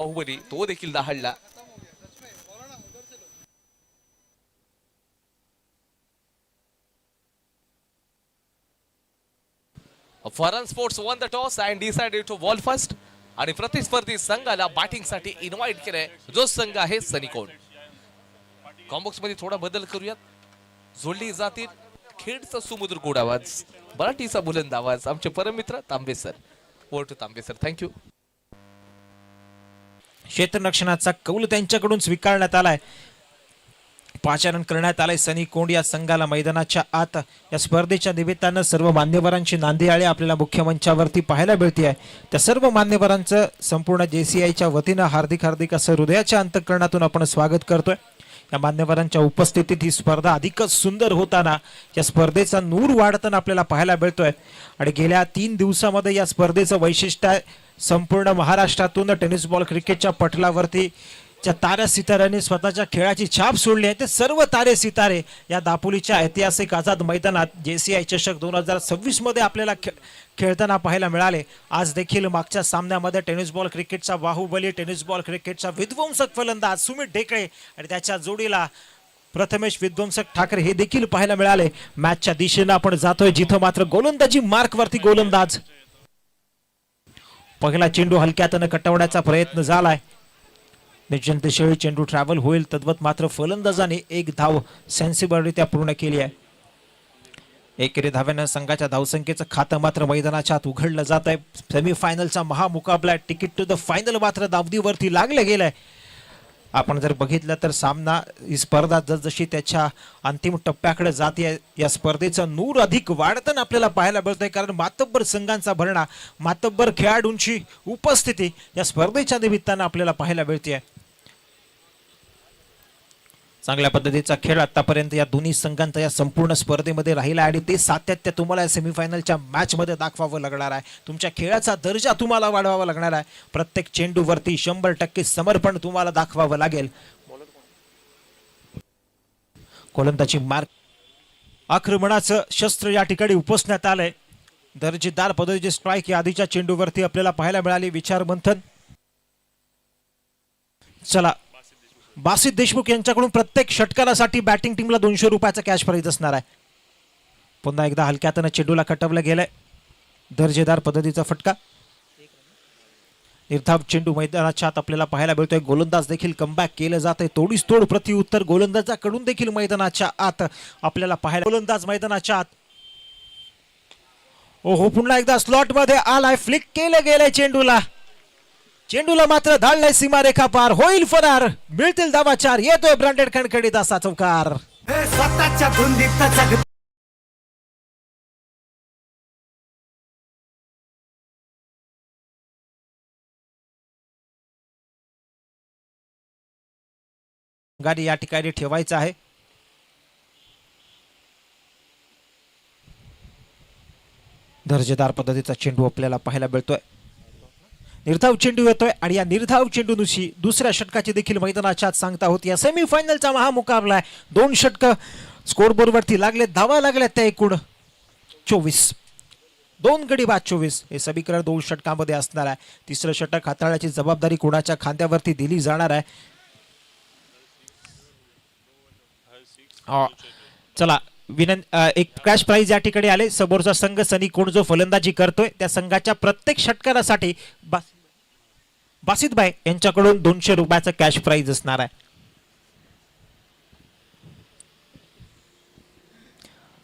बाहुबली तो देखील दहाडला. Foreign sports won the toss and decided to bowl first आणि प्रतिस्पर्धी संघाला बॅटिंग साठी इन्व्हाइट केलंय. जो संघ आहे सनिकोन. कॉम्बॉक्स मध्ये थोडा बदल करूयात. जोडली जातील खेळचा सुमधुर गोड आवाज, मराठीचा बुलंद आवाज. आमचे परममित्र Tambe sir. Over to Tambe sir. Thank you. क्षेत्ररक्षणाचा कौल त्यांच्याकडून स्वीकारण्यात आलाय. पाचारण करण्यात आलंय सनी कोंड या संघाला मैदानाच्या आत. या स्पर्धेच्या निमित्तानं सर्व मान्यवरांची नांदियाळी आपल्याला मुख्य मंचावरती पाहायला मिळते आहे. त्या सर्व मान्यवरांचं संपूर्ण JCIच्या वतीनं हार्दिक हार्दिक असं हृदयाच्या अंतःकरणातून आपण स्वागत करतोय. या मान्यवरांच्या उपस्थितीत ही स्पर्धा अधिकच सुंदर होताना या स्पर्धेचा नूर वाढताना आपल्याला पाहायला मिळतोय. आणि गेल्या 3 दिवसामध्ये या स्पर्धेचं वैशिष्ट्य आहे, संपूर्ण महाराष्ट्रातून टेनिस बॉल क्रिकेटच्या पटलावरती ज्या ताऱ्या सिताऱ्यांनी स्वतःच्या खेळाची छाप सोडली आहे ते सर्व तारे सितारे या दापोलीच्या ऐतिहासिक आझाद मैदानात JCI चषक 2026 मध्ये आपल्याला खेळताना पाहायला मिळाले. आज देखील मागच्या सामन्यामध्ये टेनिस बॉल क्रिकेटचा बाहुबली, टेनिस बॉल क्रिकेटचा विध्वंसक फलंदाज सुमित ढेकळे आणि त्याच्या जोडीला प्रथमेश विध्वंसक ठाकरे हे देखील पाहायला मिळाले. मॅचच्या दिशेने आपण जातोय जिथं मात्र गोलंदाजी मार्कवरती गोलंदाज. पहिला चेंडू हलक्यातनं कटवण्याचा प्रयत्न झालाय. निश्चित दिशेने चेंडू ट्रॅव्हल होईल तद्वत मात्र फलंदाजाने एक धाव सेन्सिबलरित्या पूर्ण केली आहे. एकेरी धाव्यानं संघाच्या धावसंख्येचं खातं मात्र मैदानाच्या आत उघडलं जात आहे. सेमीफायनलचा महामुकाबला, तिकीट टू द फायनल मात्र दावदीवरती लागलं गेलंय. आपण जर बघितलं तर सामना ही स्पर्धा जसजशी त्याच्या अंतिम टप्प्याकडे जाते या स्पर्धेचं नूर अधिक वाढताना आपल्याला पाहायला मिळतंय. कारण मातब्बर संघांचा भरणा, मातब्बर खेळाडूंची उपस्थिती या स्पर्धेच्या निमित्तानं आपल्याला पाहायला मिळते. चांगल्या पद्धतीचा खेळ आतापर्यंत या दोन्ही संघांचा या संपूर्ण स्पर्धेमध्ये राहिला आणि ते सातत्य तुम्हाला सेमीफायनलच्या मॅच मध्ये दाखवावं लागणार आहे. तुमच्या खेळाचा दर्जा तुम्हाला वाढवावा लागणार आहे. प्रत्येक चेंडूवरती 100% समर्पण तुम्हाला दाखवावं लागेल. गोलंदाजी मार्क, आक्रमणाचं शस्त्र या ठिकाणी उपसण्यात आलंय. दर्जेदार पद्धतीचे स्ट्राईक या आधीच्या चेंडूवरती आपल्याला पाहायला मिळाली. विचार मंथन. चला, बासित देशमुख यांच्याकडून प्रत्येक षटकारासाठी बॅटिंग टीमला 200 रुपयाचा कॅश प्राइज असणार आहे. पुन्हा एकदा हलक्यातनं चेंडूला कटवलं गेलंय. दर्जेदार पद्धतीचा फटका. निर्धाव चेंडू मैदानाच्या आत आपल्याला पाहायला मिळतोय. गोलंदाज देखील कमबॅक केलं जात आहे. तोडीस तोड प्रतिउत्तर गोलंदाजाकडून देखील मैदानाच्या आत आपल्याला पाहायला. गोलंदाज मैदानाच्या आत. ओहो, पुन्हा एकदा स्लॉट मध्ये आलाय. फ्लिक केलं गेलंय चेंडूला. चेंडूला मात्र धाडलाय सीमारेखा पार. होईल फरार, मिळतील धावा 4. येतोय ब्रँडेड खणखणीत असा चौकार. गाडी या ठिकाणी ठेवायचं आहे. दर्जेदार पद्धतीचा चेंडू आपल्याला पाहायला मिळतोय. निर्धाव चेंडू येतोय आणि या निर्धाव चेंडूनुशी दुसऱ्या षटकाची देखील मैदानाच्या आत सांगता होती. या सेमीफायनलचा महामुकाबला आहे. 2 षटक स्कोरबोर्ड वरती लागले. धावा लागल्या त्या एकूण 24. 2 गडी बाद 24. हे समीकरण 2 षटकामध्ये असणार आहे. तिसरं षटक हाताळण्याची जबाबदारी कोणाच्या खांद्यावरती दिली जाणार आहे. चला, एक कॅश प्राइज या ठिकाणी आले. समोरचा संघ सनी कोण जो फलंदाजी करतोय त्या संघाच्या प्रत्येक षटकारासाठी बासितभाई यांच्याकडून 200 रुपयाचा कॅश प्राइज असणार आहे.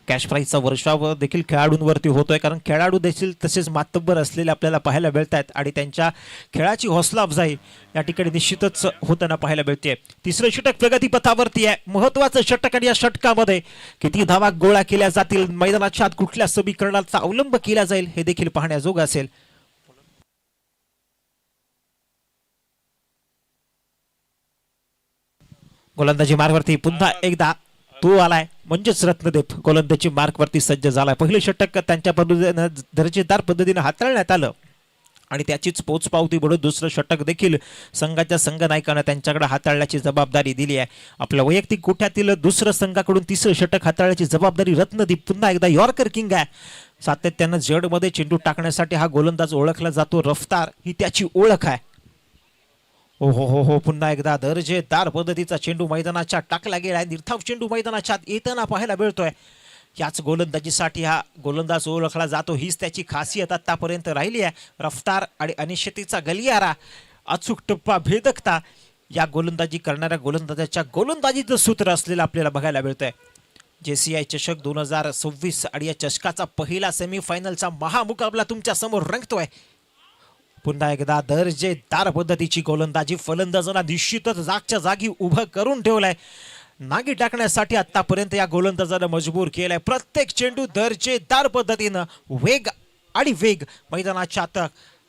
कॅश प्राइजचा वर्षाव देखील खेळाडूंवरती होतोय. कारण खेळाडू देखील तसेच मातब्बर असलेले आपल्याला पाहायला मिळत आहेत आणि त्यांच्या खेळाची हौसला अफजाई या ठिकाणी निश्चितच होताना पाहायला मिळते. तिसरं षटक प्रगतीपथावरती आहे. महत्वाचं षटक आणि या षटकामध्ये किती धावा गोळा केल्या जातील, मैदानाच्या आत कुठल्या समीकरणाचा अवलंब केला जाईल हे देखील पाहण्याजोग असेल. गोलंदाजी मार्गवरती पुन्हा एकदा तो आलाय. म्हणजेच रत्नदेव गोलंदाजी मार्कवरती सज्ज झालाय. पहिलं षटक त्यांच्या पद्धतीने दर्जेदार पद्धतीने हाताळण्यात आलं आणि त्याचीच पोचपावती म्हणून दुसरं षटक देखील संघाच्या संघनायकानं त्यांच्याकडे हाताळण्याची जबाबदारी दिली आहे. आपल्या वैयक्तिक कोट्यातील दुसरं संघाकडून तिसरं षटक हाताळण्याची जबाबदारी रत्नदीप. पुन्हा एकदा यॉर्कर किंग आहे. सातत्यानं जडमध्ये चेंडू टाकण्यासाठी हा गोलंदाज ओळखला जातो. रफ्तार ही त्याची ओळख आहे. हो हो हो हो, पुन्हा एकदा दर्जेदार पद्धतीचा चेंडू मैदानाच्या टाकला गेलाय. निर्धाव चेंडू मैदानाच्या आत येताना पाहायला मिळतोय. याच गोलंदाजीसाठी हा गोलंदाज ओळखला जातो. हीच त्याची खासियत आतापर्यंत राहिली आहे. रफ्तार आणि अनिश्चिततेचा गलियारा, अचूक टप्पा, भेदकता या गोलंदाजी करणाऱ्या गोलंदाजाच्या गोलंदाजीचं सूत्र असलेलं आपल्याला बघायला मिळतंय. JCI चषक 2026 आणि या चषकाचा पहिला सेमीफायनलचा महामुकाबला तुमच्या समोर रंगतोय. पुन्हा एकदा दर्जेदार पद्धतीची गोलंदाजी, फलंदाजांना निश्चितच जागच्या जागी उभं करून ठेवलंय. नागी टाकण्यासाठी आतापर्यंत या गोलंदाजानं मजबूर केलाय. प्रत्येक चेंडू दर्जेदार पद्धतीनं वेग आणि वेग मैदानाच्या आत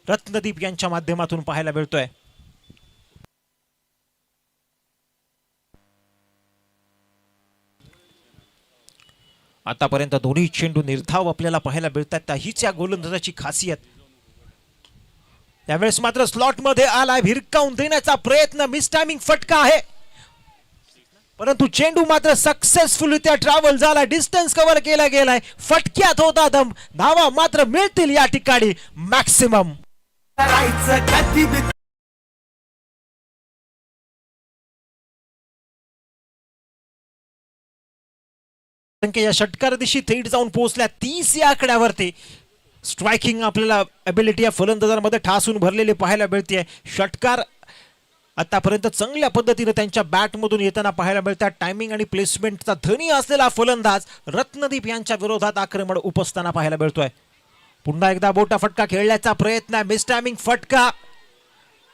रत्नदीप यांच्या माध्यमातून पाहायला मिळतोय. आतापर्यंत दोन्ही चेंडू निर्धाव आपल्याला पाहायला मिळतात. हीच या गोलंदाजाची खासियत. त्यावेळेस मात्र स्लॉट मध्ये आलाय, भिरकावून देण्याचा प्रयत्न, मिस टायमिंग फटका आहे, परंतु चेंडू मात्र सक्सेसफुली त्या ट्रॅव्हल झाला, डिस्टन्स कव्हर केला गेलाय. फटक्यात होता दम, धावा मात्र मिळतील या ठिकाणी मॅक्सिमम. या षटकार दिशी थेट जाऊन पोहोचल्या 30 या आकड्यावरती. स्ट्रायकिंग आपल्याला एबिलिटी या फलंदाजांमध्ये ठासून भरलेली पाहायला मिळते. षटकार आतापर्यंत चांगल्या पद्धतीने त्यांच्या बॅटमधून येताना पाहायला मिळतात. टायमिंग आणि प्लेसमेंटचा धनी असलेला फलंदाज रत्नदीप यांच्या विरोधात आक्रमण उपसताना पाहायला मिळतोय. पुन्हा एकदा बोटा फटका खेळण्याचा प्रयत्न, मिस टायमिंग फटका,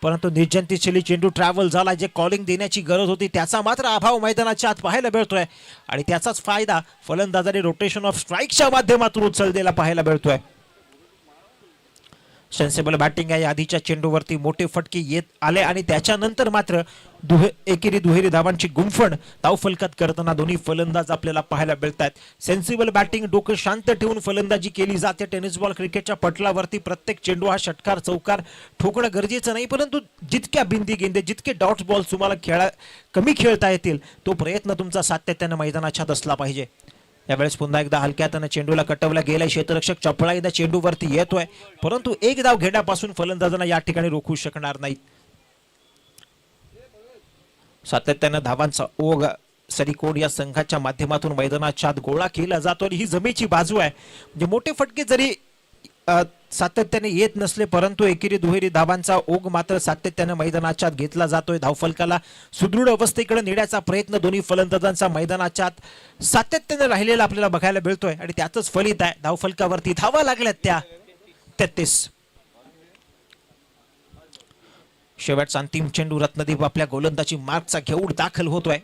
परंतु निर्जंतीशील चेंडू ट्रॅव्हल झाला. जे कॉलिंग देण्याची गरज होती त्याचा मात्र अभाव मैदानाच्या आत पाहायला मिळतोय आणि त्याचाच फायदा फलंदाजाने रोटेशन ऑफ स्ट्राईकच्या माध्यमातून उचललेला पाहायला मिळतोय. सेन्सिबल बॅटिंग आहे. आधीच्या चेंडूवरती मोठे फटके येत आले आणि त्याच्यानंतर मात्र एकेरी दुहेरी धावांची गुंफण धावफलकात करताना दोन्ही फलंदाज आपल्याला पाहायला मिळतात. सेन्सिबल बॅटिंग, डोकं शांत ठेवून फलंदाजी केली जाते. टेनिस बॉल क्रिकेटच्या पटलावरती प्रत्येक चेंडू हा षटकार चौकार ठोकणं गरजेचं नाही, परंतु जितक्या बिंदी गेंदे, जितके डॉट्स बॉल तुम्हाला कमी खेळता येतील तो प्रयत्न तुमचा सातत्याने मैदानाच्या असला पाहिजे. यावेळेस पुन्हा एकदा हलक्यातनं चेंडूला कटवला गेलाय. क्षेत्ररक्षक चपळा एकदा चेंडूवरती येतोय, परंतु एक धाव घेण्यापासून फलंदाजांना या ठिकाणी रोखू शकणार नाहीत. सातत्यानं धावांचा ओघ सरीकोड या संघाच्या माध्यमातून मैदानाच्या आत गोळा केला जातो आणि ही जमेची बाजू आहे. म्हणजे मोठे फटके जरी सातत्याने येत नसले, परंतु एकेरी दुहेरी धावांचा ओघ मात्र सातत्याने मैदानाच्या आत घेतला जातोय. धावफलकाला सुदृढ अवस्थेकडे नेण्याचा प्रयत्न दोन्ही फलंदाजांचा मैदानाच्या आत सातत्याने राहिलेला आपल्याला बघायला मिळतोय आणि त्यातच फलित आहे. धावफलकावरती धावा लागल्यात त्या 33. शेवटचा अंतिम चेंडू रत्नदीप आपल्या गोलंदाजी मार्कचा घेऊन दाखल होतोय.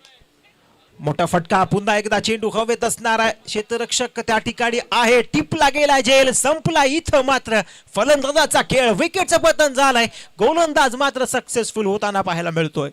मोठा फटका, पुन्हा एकदा चेंडू हवेत असणार आहे. क्षेत्ररक्षक त्या ठिकाणी आहे, टिपला गेला, झेल संपला. इथं मात्र फलंदाजाचा खेळ, विकेटचं पतन झालंय. गोलंदाज मात्र सक्सेसफुल होताना पाहायला मिळतोय.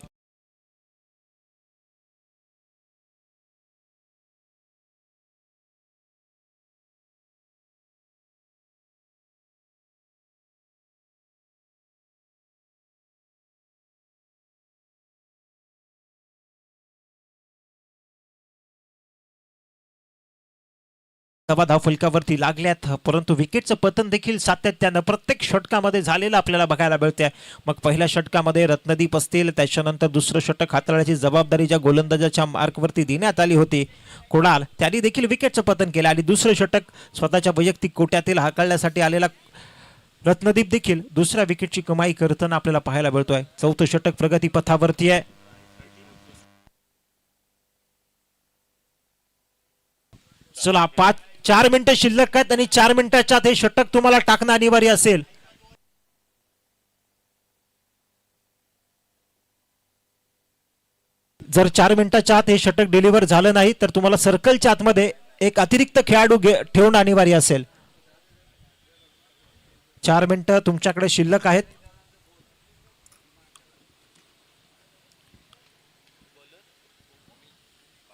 धावा फलकावरती लागल्यात, परंतु विकेटचं पतन देखील सातत्यानं प्रत्येक षटकामध्ये झालेलं आपल्याला बघायला मिळतंय. मग पहिल्या षटकामध्ये रत्नदीप असतील, त्याच्यानंतर दुसरं षटक हाताळण्याची जबाबदारी ज्या गोलंदाजाच्या मार्कवरती देण्यात आली होती कुणाल, त्यांनी देखील विकेटचं पतन केलं आणि दुसरं षटक स्वतःच्या वैयक्तिक कोट्यातील हाकलण्यासाठी आलेला रत्नदीप देखील दुसऱ्या विकेटची कमाई करताना आपल्याला पाहायला मिळतोय. चौथं षटक प्रगतीपथावरती आहे. चला 4 मिनिटं शिल्लक आहेत आणि 4 मिनिटाच्या हे षटक तुम्हाला टाकणं अनिवार्य असेल. जर 4 मिनिटाच्या आत हे षटक डिलिव्हर झालं नाही तर तुम्हाला सर्कलच्या आतमध्ये एक अतिरिक्त खेळाडू ठेवणं अनिवार्य असेल. 4 मिनिटं तुमच्याकडे शिल्लक आहेत.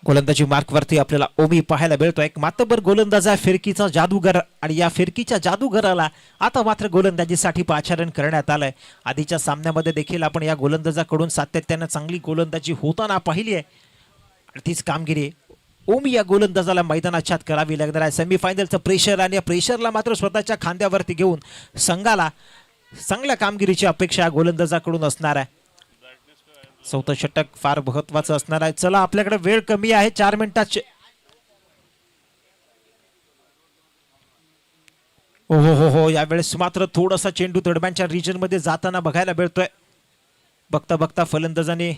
गोलंदाजी मार्कवरती आपल्याला ओमी पाहायला मिळतो. एक मातबर गोलंदाज आहे, फिरकीचा जादूगर, आणि या फिरकीच्या जादूगराला आता मात्र गोलंदाजीसाठी पाचारण करण्यात आलंय. आधीच्या सामन्यामध्ये देखील आपण या गोलंदाजाकडून सातत्याने चांगली गोलंदाजी होताना पाहिली आहे आणि तीच कामगिरी ओमी या गोलंदाजाला मैदानाच्या आत करावी लागणार आहे. सेमीफायनलचं प्रेशर आणि या प्रेशरला मात्र स्वतःच्या खांद्यावरती घेऊन संघाला चांगल्या कामगिरीची अपेक्षा या गोलंदाजाकडून असणार आहे. चौथं षटक फार महत्वाचं असणार आहे. चला आपल्याकडे वेळ कमी आहे, 4 मिनिटाचे. हो हो हो हो, यावेळेस मात्र थोडासा चेंडू दरम्यानच्या रिजन मध्ये जाताना बघायला मिळतोय. बघता बघता फलंदाजाने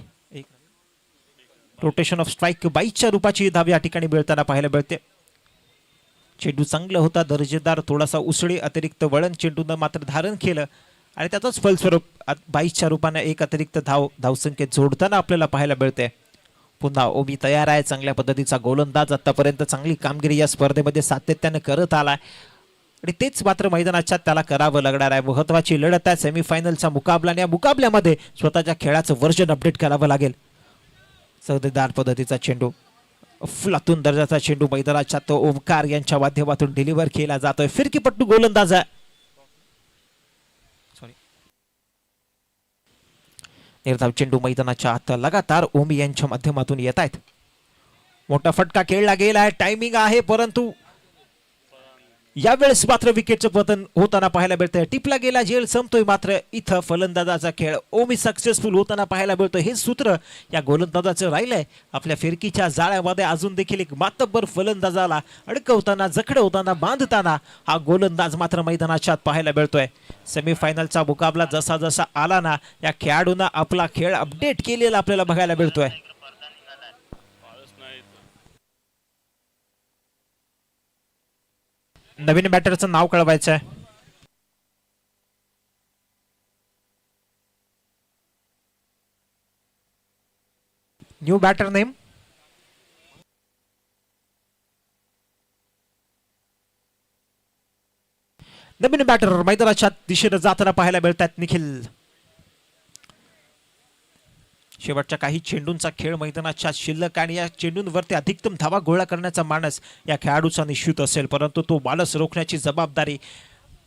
रोटेशन ऑफ स्ट्राईक 22च्या रूपाची धाव या ठिकाणी मिळताना पाहायला मिळते. चेंडू चांगला होता, दर्जेदार, थोडासा उसळी अतिरिक्त वळण चेंडूनं मात्र धारण केलं आणि त्याचंच फलस्वरूप 22च्या रूपाने एक अतिरिक्त धावसंख्येत जोडताना आपल्याला पाहायला मिळते. पुन्हा ओमी तयार आहे, चांगल्या पद्धतीचा गोलंदाज, आतापर्यंत चांगली कामगिरी या स्पर्धेमध्ये सातत्याने करत आलाय आणि तेच मात्र मैदानाच्या त्याला करावं लागणार आहे. महत्वाची लढत आहे, सेमीफायनलचा मुकाबला आणि या मुकाबल्यामध्ये स्वतःच्या खेळाचं वर्जन अपडेट करावं लागेल. सौदेदार पद्धतीचा चेंडू, अफलातून दर्जाचा चेंडू मैदानाच्या तो ओमकार यांच्या माध्यमातून डिलिव्हर केला जातोय. फिरकीपट्टू गोलंदाज आहे, निर्धाव चेंडू मैदानाच्या आत लगातार ओमी यांच्या माध्यमातून येत आहेत. मोठा फटका खेळला गेला आहे, टायमिंग आहे, परंतु यावेळेस मात्र विकेटचं पतन होताना पाहायला मिळतंय. टिपला गेला झेल संपतोय, मात्र इथं फलंदाजाचा खेळ ओमी सक्सेसफुल होताना पाहायला मिळतोय. हे सूत्र या गोलंदाजाचं राहिलंय. आपल्या फिरकीच्या जाळ्यामध्ये अजून देखील एक मातब्बर फलंदाजाला अडकवताना, जखडवताना, बांधताना हा गोलंदाज मात्र मैदानाच्या आत पाहायला मिळतोय. सेमीफायनलचा मुकाबला जसा जसा आला ना, या खेळाडूंना आपला खेळ अपडेट केलेला आपल्याला बघायला मिळतोय. नवीन बॅटरचं नाव कळवायचं आहे. न्यू बॅटर नेम नवीन बॅटर मैदानाच्या दिशेने जाताना पाहायला मिळतात. निखिल, शेवटच्या काही चेंडूंचा खेळ मैदानाच्या शिल्लक आणि या चेंडूंवरती अधिकतम धावा गोळा करण्याचा मानस या खेळाडूचा निश्चित असेल, परंतु तो मानस रोखण्याची जबाबदारी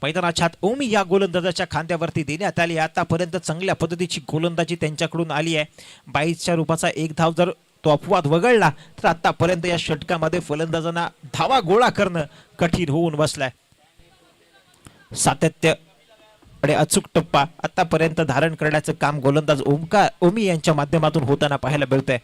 मैदानाच्या ओमी या गोलंदाजाच्या खांद्यावरती देण्यात आली. आतापर्यंत चांगल्या पद्धतीची गोलंदाजी त्यांच्याकडून आली आहे. 22च्या रूपाचा एक धाव जर तो अपवाद वगळला तर आतापर्यंत या षटकामध्ये फलंदाजांना धावा गोळा करणं कठीण होऊन बसलाय. सातत्य आणि अचूक टप्पा आतापर्यंत धारण करण्याचं काम गोलंदाज ओमी यांच्या माध्यमातून होताना पाहायला मिळतंय.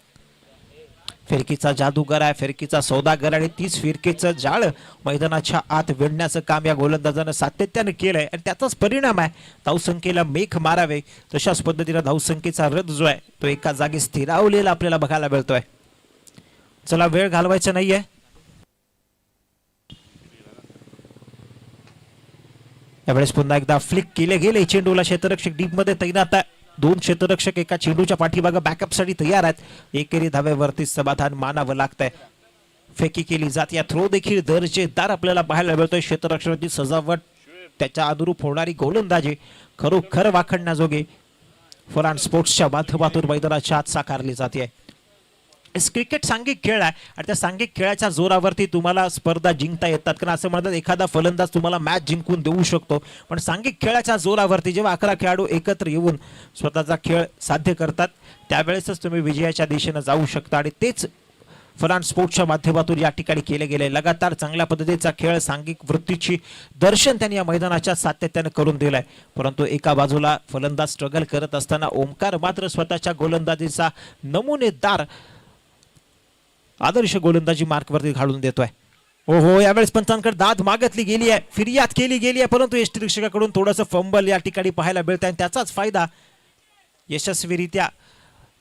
फिरकीचा जादूगर आहे, फिरकीचा सौदागर आणि 30 फिरकीचं जाळ मैदानाच्या आत विणण्याचं काम या गोलंदाजानं सातत्याने केलंय आणि त्याचाच परिणाम आहे. धावसंख्येला मेख मारावे तशाच पद्धतीने धावसंख्येचा रथ जो आहे तो एका जागी स्थिरावलेला आपल्याला बघायला मिळतोय. चला वेळ घालवायचा नाहीये. यावेळेस पुन्हा एकदा फ्लिक केले गेले चेंडूला. क्षेत्ररक्षक डीप मध्ये तैनात आहे. 2 क्षेत्ररक्षक एका चेंडूच्या पाठीमागे बॅकअप साठी तयार आहेत. एकेरी धावेवरती समाधान मानावं लागतंय. फेकी केली जाते, या थ्रो देखील दर्जेदार आपल्याला पाहायला मिळतोय. क्षेत्ररक्षकाची सजावट, त्याच्या अनुरूप होणारी गोलंदाजी खरोखर वाखणण्याजोगे फरान स्पोर्ट्सच्या माध्यमातून मैदानाच्या आत साकारली जाते. क्रिकेट सांघिक खेळ आहे आणि त्या सांघिक खेळाच्या जोरावरती तुम्हाला स्पर्धा जिंकता येतात. कारण असं म्हणतात एखादा फलंदाज तुम्हाला मॅच जिंकून देऊ शकतो, पण सांघिक खेळाच्या जोरावरती जेव्हा 11 खेळाडू एकत्र येऊन स्वतःचा खेळ साध्य करतात त्यावेळेसच तुम्ही विजयाच्या दिशेने जाऊ शकता आणि तेच फरान स्पोर्ट्सच्या माध्यमातून या ठिकाणी केले गेले. लगातार चांगल्या पद्धतीचा खेळ, सांघिक वृत्तीची दर्शन त्यांनी या मैदानाच्या सातत्याने करून दिलाय. परंतु एका बाजूला फलंदाज स्ट्रगल करत असताना ओमकार मात्र स्वतःच्या गोलंदाजीचा नमुनेदार आदर्श गोलंदाजी मार्कवरती घालून देतोय. हो हो, यावेळेस पंचांकडे दाद मागितली गेली आहे, फिर्याद केली गेली आहे, परंतु यष्टिरक्षकाकडून थोडंसं फंबल या ठिकाणी पाहायला मिळत आहे. त्याचाच फायदा यशस्वीरित्या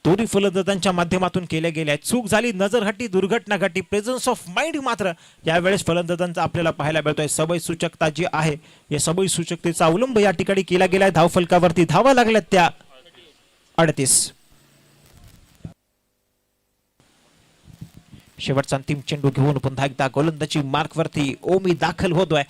दोन्ही फलंदाजांच्या माध्यमातून केले गेले आहेत. चूक झाली, नजर हटी, दुर्घटना घटी, प्रेझन्स ऑफ माइंड मात्र यावेळेस फलंदाजांचा आपल्याला पाहायला मिळतोय. सवय सूचकता जी आहे या सवय सूचकतेचा अवलंब या ठिकाणी केला गेलाय. धावफलकावरती धावा लागल्यात त्या 38. शेवटचा अंतिम चेंडू घेऊन पुन्हा एकदा गोलंदाजी मार्कवरती ओमी दाखल होतोय.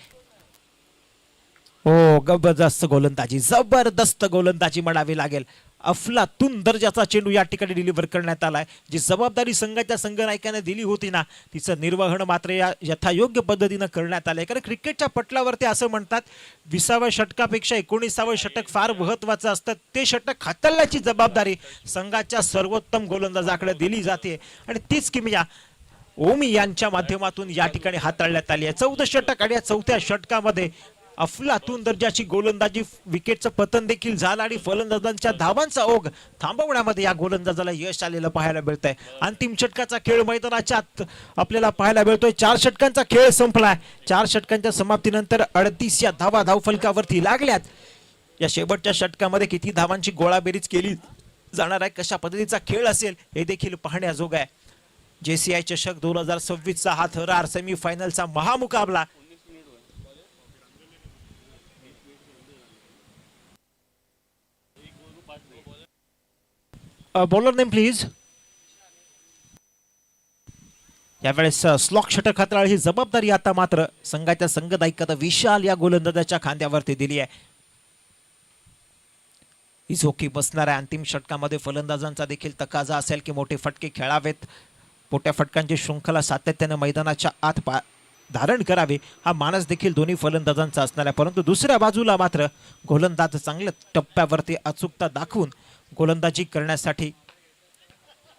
हो, जबरदस्त गोलंदाजी म्हणावी लागेल. अफलातून दर्जाचा चेंडू या ठिकाणी डिलिव्हर करण्यात आलाय. जी जबाबदारी संघाच्या संघनायकाने दिली होती ना, तिचं निर्वहन मात्र या यथायोग्य पद्धतीनं करण्यात आलंय. कारण क्रिकेटच्या पटलावरती असं म्हणतात 20व्या षटकापेक्षा 19सावं षटक फार महत्वाचं असतं. ते षटक हाताळण्याची जबाबदारी संघाच्या सर्वोत्तम गोलंदाजाकडे दिली जाते आणि तीच किमया ओमी यांच्या माध्यमातून या ठिकाणी हाताळण्यात आली आहे. 14 षटक आणि या 4थ्या षटकामध्ये अफलातून दर्जाची गोलंदाजी, विकेटचं पतन देखील झालं आणि फलंदाजांच्या धावांचा ओघ थांबवण्यामध्ये या गोलंदाजाला यश आलेलं पाहायला मिळतंय. अंतिम षटकाचा खेळ मैदानाच्या आत आपल्याला पाहायला मिळतोय. 4 षटकांचा खेळ संपलाय. 4 षटकांच्या समाप्तीनंतर 38 या धावा धावफलकावरती लागल्यात. या शेवटच्या षटकामध्ये किती धावांची गोळाबेरीज केली जाणार आहे, कशा पद्धतीचा खेळ असेल हे देखील पाहण्याजोग आहे. JCI चषक 2026 चा हा थरार सेमीफायनलचा महामुकाबला. Bowler name please. यावेळेस स्लॉक षटक हाताळी ही जबाबदारी आता मात्र संघाच्या संघनायकात विशाल या गोलंदाजाच्या खांद्यावरती दिली आहे. ही झोकी बसणार आहे. अंतिम षटकामध्ये फलंदाजांचा देखील तकाजा असेल की मोठे फटके खेळावेत, मोठ्या फटकांची शृंखला सातत्याने मैदानाच्या आत धारण करावे हा मानस देखील दोन्ही फलंदाजांचा असणार आहे. परंतु दुसऱ्या बाजूला मात्र गोलंदाज चांगल्या टप्प्यावरती अचूकता दाखवून गोलंदाजी करण्यासाठी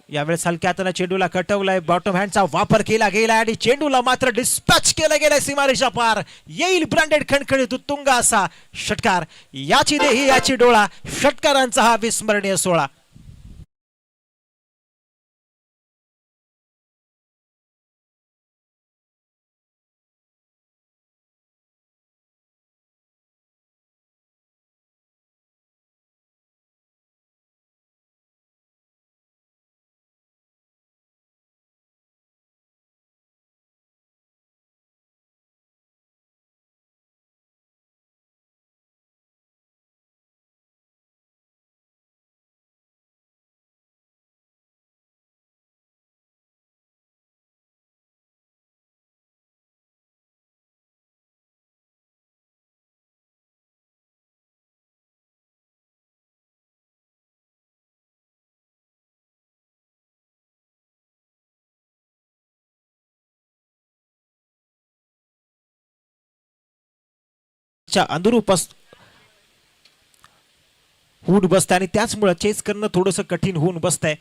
यावेळेस हलक्या हाताने चेंडूला कटवलाय. बॉटम हँडचा वापर केला गेला आणि चेंडूला मात्र डिस्पॅच केला गेलाय सीमारेषा पार. येईल ब्रँडेड खणखणीत उत्तुंग असा षटकार. याची देही याची डोळा, षटकारांचा हा विस्मरणीय सोहळा. अनुरूप होऊन बसतंय आणि त्याचमुळे चेस करणं थोडंसं कठीण होऊन बसतंय.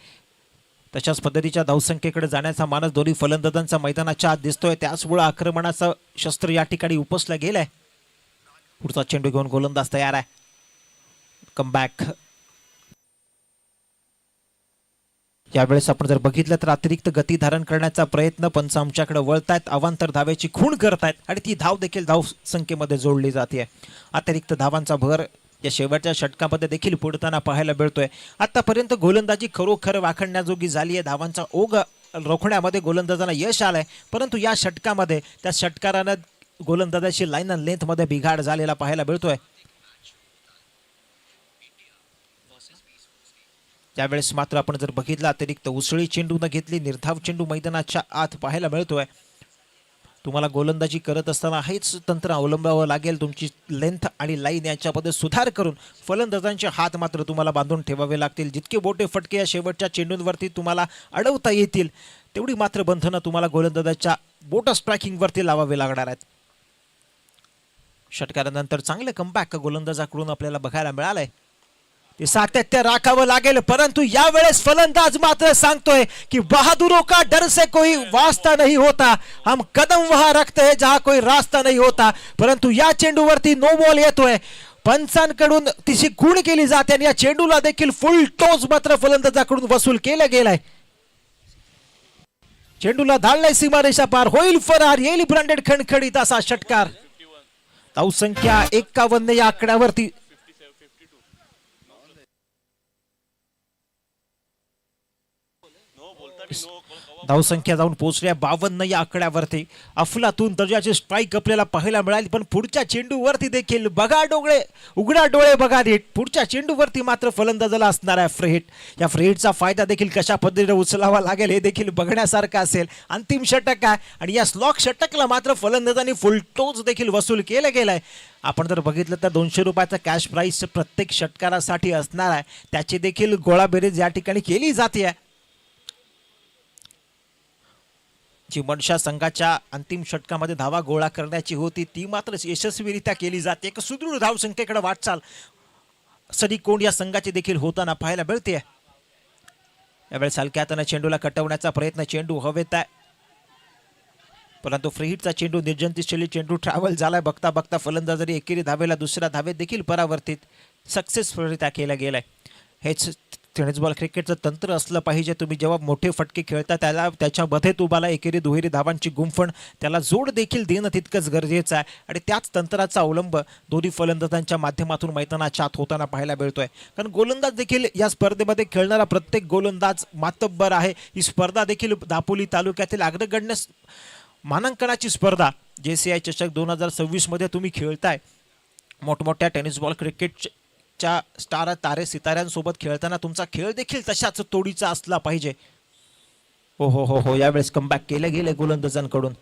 तशाच पद्धतीच्या धावसंख्येकडे जाण्याचा मानस दोन्ही फलंदाजांचा मैदानाच्या आत दिसतोय. त्याचमुळे आक्रमणाचं शस्त्र या ठिकाणी उपसलं गेलंय. पुढचा चेंडू घेऊन गोलंदाज तयार आहे. कमबॅक. यावेळेस आपण जर बघितलं तर अतिरिक्त गती धारण करण्याचा प्रयत्न पंच आमच्याकडे वळतायत. अवांतर धावेची खूण करतायत आणि ती धाव देखील धाव संख्येमध्ये जोडली जाते. अतिरिक्त धावांचा भर या शेवटच्या षटकामध्ये देखील पुढताना पाहायला मिळतोय. आतापर्यंत गोलंदाजी खरोखर वाखणण्याजोगी झाली आहे. धावांचा ओघ रोखण्यामध्ये गोलंदाजांना यश आलंय, परंतु या षटकामध्ये त्या षटकारानं गोलंदाजाची लाईन अँड लेंथ मध्ये बिघाड झालेला पाहायला मिळतोय. त्यावेळेस मात्र आपण जर बघितलं अतिरिक्त उसळी चेंडू न घेतली, निर्धाव चेंडू मैदानाच्या आत पाहायला मिळतोय. तुम्हाला गोलंदाजी करत असताना हेच तंत्र अवलंबावं लागेल. तुमची लेंथ आणि लाईन यांच्यामध्ये सुधार करून फलंदाजांचे हात मात्र तुम्हाला बांधून ठेवावे लागतील. जितके मोठे फटके या शेवटच्या चेंडूंवरती तुम्हाला अडवता येतील तेवढी मात्र बंधनं तुम्हाला गोलंदाजाच्या बोट स्ट्रायकिंगवरती लावावे लागणार आहेत. षटकारानंतर चांगलं कमबॅक गोलंदाजाकडून आपल्याला बघायला मिळालंय. ते सातत्य राखावं लागेल, परंतु यावेळेस फलंदाज मात्र सांगतोय की बहादुरों का डर से कोई वास्ता नहीं होता, हम कदम वहां रखते हैं जहां कोई रास्ता नहीं होता. परंतु या चेंडूवरती नो बॉल येतोय. पंचांकडून तिची खूण केली जाते आणि या चेंडूला देखील फुल टॉस मात्र फलंदाजाकडून वसूल केलं गेलाय. चेंडूला धाडलाय सीमारेषा पार, होईल फरार, येईल ब्रँडेड खणखणीत असा षटकार. धावसंख्या 51 या आकड्यावरती धावसंख्या जाऊन पोहोचल्या 52 या आकड्यावरती. अफलातून दर्जाचे स्ट्राईक आपल्याला पाहायला मिळाली, पण पुढच्या चेंडूवरती देखील बघा डोळे उघडा डोळे बघा नीट. पुढच्या चेंडूवरती मात्र फलंदाजाला असणार आहे फ्री हिट. या फ्री हिटचा फायदा देखील कशा पद्धतीने उचलावा लागेल हे देखील बघण्यासारखं असेल. अंतिम षटक आहे आणि या स्लॉक षटकला मात्र फलंदाजांनी फुल टोच देखील वसूल केलं गेलाय. आपण जर बघितलं तर 200 रुपयाचा कॅश प्राईस प्रत्येक षटकारासाठी असणार आहे. त्याची देखील गोळाबेरीज या ठिकाणी केली जाते. जी मनशा संघाच्या अंतिम षटकामध्ये धावा गोळा करण्याची होती ती मात्र यशस्वीरित्या केली जाते. एक सुदृढ धावसंख्येकडे वाटचाल सनी कोंड या संघाची देखील होताना पाहायला मिळते. यावेळेस हलक्या हाताने चेंडूला कटवण्याचा प्रयत्न, चेंडू हवेत आहे. परंतु फ्री हिटचा चेंडू निर्जंतुशील चेंडू ट्रॅव्हल झालाय. बघता बघता फलंदाजांनी एकेरी धावेला दुसऱ्या धावेत देखील परावर्तित सक्सेसफुलरित्या केला गेलाय. हेच टेनिस बॉल क्रिकेटचं तंत्र असलं पाहिजे. तुम्ही जेव्हा मोठे फटके खेळता त्याच्यामध्ये तुम्हाला एकेरी दुहेरी धावांची गुंफण त्याला जोड देखील देणं तितकंच गरजेचं आहे आणि त्याच तंत्राचा अवलंब दोन्ही फलंदाजांच्या माध्यमातून मैदानाच्या आत होताना पाहायला मिळतोय. कारण गोलंदाज देखील या स्पर्धेमध्ये खेळणारा प्रत्येक गोलंदाज मातब्बर आहे. ही स्पर्धा देखील दापोली तालुक्यातील अग्रगण्य मानांकनाची स्पर्धा JCI चषक 2026 मध्ये तुम्ही खेळताय. मोठमोठ्या टेनिस बॉल क्रिकेटच्या स्टार तारे सिताऱ्यांसोबत खेळताना तुमचा खेळ देखील तशाच तोडीचा असला पाहिजे. हो हो हो हो यावेळेस कमबॅक केले गेले गोलंदाजांकडून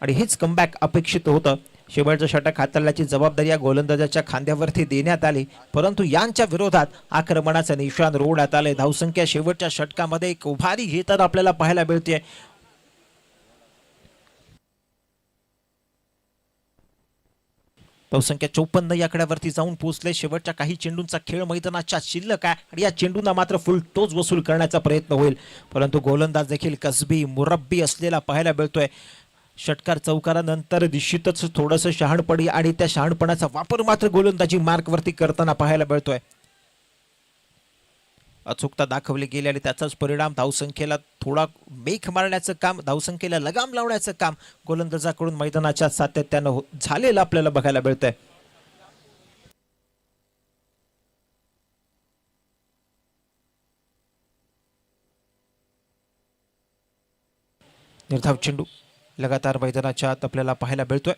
आणि हेच कमबॅक अपेक्षित होतं. शेवटचं षटक हाताळण्याची जबाबदारी या गोलंदाजाच्या खांद्यावरती देण्यात आली, परंतु यांच्या विरोधात आक्रमणाचं निशाण रोवण्यात आले. धावसंख्या शेवटच्या षटकामध्ये एक उभारी घेताना आपल्याला पाहायला मिळते. धावसंख्या 54 या आकड्यावरती जाऊन पोहोचले. शेवटच्या काही चेंडूंचा खेळ मैदानाच्या शिल्लक आहे आणि या चेंडूंना मात्र फुल टोच वसूल करण्याचा प्रयत्न होईल, परंतु गोलंदाज देखील कसबी मुरब्बी असलेला पाहायला मिळतोय. षटकार चौकारानंतर निश्चितच थोडंसं शहाणपणी आणि त्या शहाणपणाचा वापर मात्र गोलंदाजी मार्कवरती करताना पाहायला मिळतोय. अचूकता दाखवली गेली आणि त्याचाच परिणाम धावसंख्येला थोडा मेख मारण्याचं काम, धावसंख्येला लगाम लावण्याचं काम गोलंदाजाकडून मैदानाच्या सातत्यानं झालेलं आपल्याला बघायला मिळतंय. निर्धाव चेंडू लगातार मैदानाच्या आत आपल्याला पाहायला मिळतोय.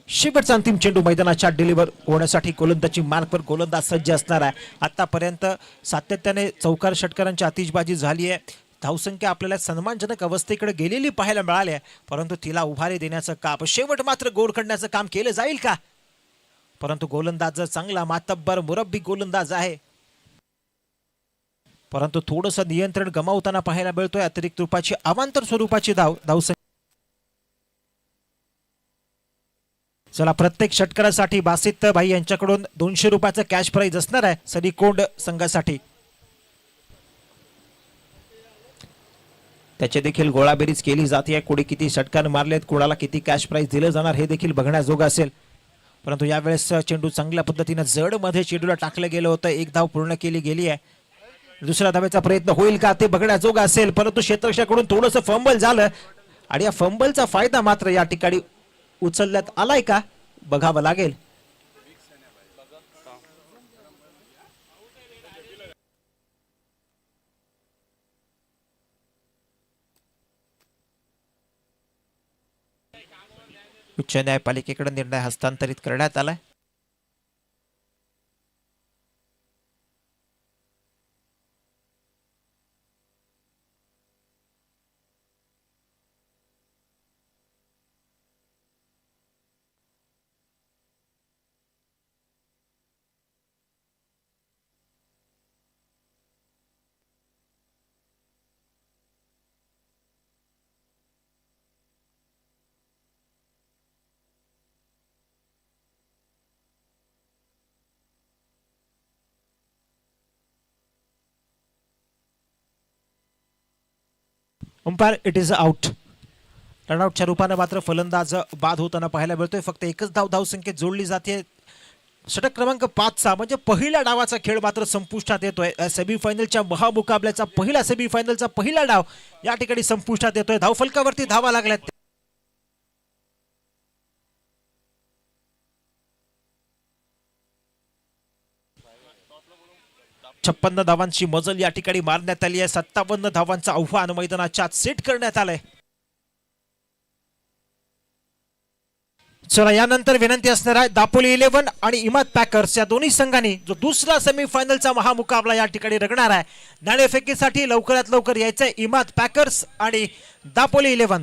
शेवटचा अंतिम चेंडू मैदानाच्या डिलिव्हर होण्यासाठी गोलंदाजी मार्कवर गोलंदाज सज्ज असणार आहे. आतापर्यंत सातत्याने चौकार षटकारांची आतिषबाजी झाली आहे. धावसंख्या आपल्याला सन्मानजनक अवस्थेकडे गेलेली पाहायला मिळाली आहे, परंतु तिला उभारी देण्याचं काम, शेवट मात्र गोल करण्याचं काम केलं जाईल का? परंतु गोलंदाज चांगला मातब्बर मुरब्बी गोलंदाज आहे, परंतु थोडंसं नियंत्रण गमावताना पाहायला मिळतोय. अतिरिक्त रूपाची अवांतर स्वरूपाची धावसंख्या. चला, प्रत्येक षटकारासाठी बासित भाई यांच्याकडून 200 रुपयाचं कॅश प्राइज असणार आहे सनीकोंड संघासाठी. त्याचे देखील गोळाबेरीज केली जाते. कोणी किती षटकार मारलेत, कोणाला किती कॅश प्राइज दिलं जाणार हे देखील बघण्याजोगं असेल. परंतु यावेळेस चेंडू चांगल्या पद्धतीने जड मध्ये चेंडूला टाकलं गेलं होतं. एक धाव पूर्ण केली गेली आहे. दुसऱ्या धावेचा प्रयत्न होईल का ते बघण्याजोगं असेल, परंतु क्षेत्ररक्षकाकडून थोडंसं फंबल झालं आणि या फंबलचा फायदा मात्र या ठिकाणी उचलण्यात आलाय का बघावं लागेल. उच्च न्यायपालिकेकडे निर्णय हस्तांतरित करण्यात आलाय. Umpire it is out. रनआउटच्या रूपाने मात्र फलंदाज बाद होताना पाहायला मिळतोय. फक्त एकच धावसंख्येत जोडली जाते. षटक क्रमांक 5 म्हणजे पहिल्या डावाचा खेळ मात्र संपुष्टात येतोय. सेमीफायनलच्या महामुकाबल्याचा सेमीफायनलचा पहिला डाव या ठिकाणी संपुष्टात येतोय. धावफलकावरती धावा लागल्यात. 56 धावांची मजल या ठिकाणी मारण्यात आली आहे. 57 धावांचं आव्हान मैदानाच्या आत सेट करण्यात आलंय. चला, यानंतर विनंती असणार आहे दापोली 11 आणि इमाद पॅकर्स या दोन्ही संघांनी जो दुसरा सेमीफायनलचा महामुकाबला या ठिकाणी रंगणार आहे. नाणेफेकीसाठी लवकरात लवकर यायचंय इमाद पॅकर्स आणि दापोली 11.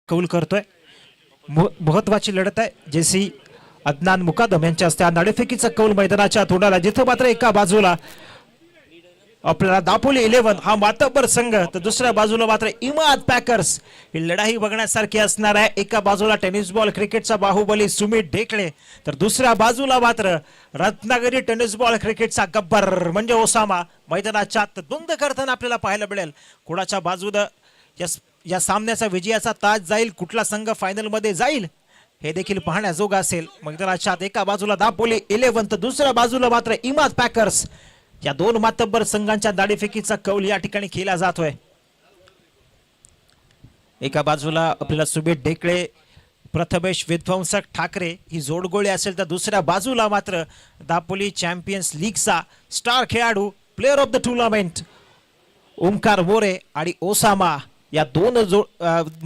कौल करतोय. महत्वाची लढत आहे. जेसी अदनान मुकादम यांच्या हस्ते नाणेफेकीचा कौल मैदानाच्या तोंडाला, जिथं मात्र एका बाजूला आपल्याला दापोली 11 हा मातब्बर संघ, तर दुसऱ्या बाजूला मात्र इमाद पॅकर्स. ही लढाई बघण्यासारखी असणार आहे. एका बाजूला टेनिस बॉल क्रिकेटचा बाहुबली सुमित ढेकळे, तर दुसऱ्या बाजूला मात्र रत्नागिरी टेनिस बॉल क्रिकेटचा गब्बर म्हणजे ओसामा मैदानाच्या द्वंद्व करताना आपल्याला पाहायला मिळेल. कोणाच्या बाजूनं या सामन्याचा विजयाचा ताज जाईल, कुठला संघ फायनल मध्ये जाईल हे देखील पाहण्याजोगं असेल. मैदानाच्या एका बाजूला दापोली 11 तर दुसऱ्या बाजूला मात्र इमाद पॅकर्स. या दोन मातब्बर संघांच्या दाढीफेकीचा कौल या ठिकाणी केला जातोय. एका बाजूला आपल्याला सुमित ढेकळे, प्रथमेश विध्वंसक ठाकरे ही जोडगोळी असेल, तर दुसऱ्या बाजूला मात्र दापोली चॅम्पियन्स लीगचा स्टार खेळाडू, player of the tournament Omkar More आणि ओसामा, या दोन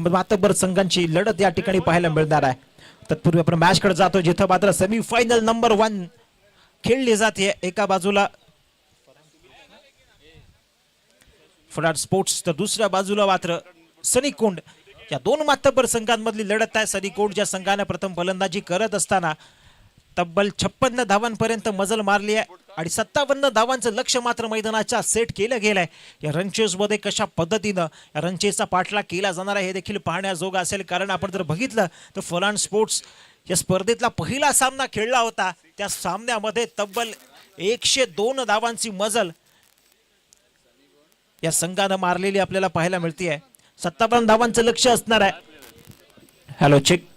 मातब्बर संघांची लढत या ठिकाणी पाहायला मिळणार आहे. तत्पूर्वी आपण मॅच कडे जातो, जिथं मात्र सेमीफायनल नंबर 1 खेळली जाते. एका बाजूला फराड स्पोर्ट्स, तर दुसऱ्या बाजूला मात्र सनीकोंड. या दोन मातब्बर संघांमधली लढत आहे. सनीकोंडच्या संघाने प्रथम फलंदाजी करत असताना तब्बल 56 धावांपर्यंत मजल मारली आहे आणि 57 धावांचं लक्ष मात्र मैदानाच्या सेट केलं गेलंय. या रनचेस मध्ये कशा पद्धतीनं या रनचेसचा पाठलाग केला जाणार आहे हे देखील पाहण्याजोगं असेल. कारण आपण जर बघितलं तर फराड स्पोर्ट्स या स्पर्धेतला पहिला सामना खेळला होता. त्या सामन्यामध्ये तब्बल 102 धावांची मजल या संघानं मारलेली आपल्याला पाहायला मिळते. 57 धावांचं लक्ष असणार आहे. Hello check.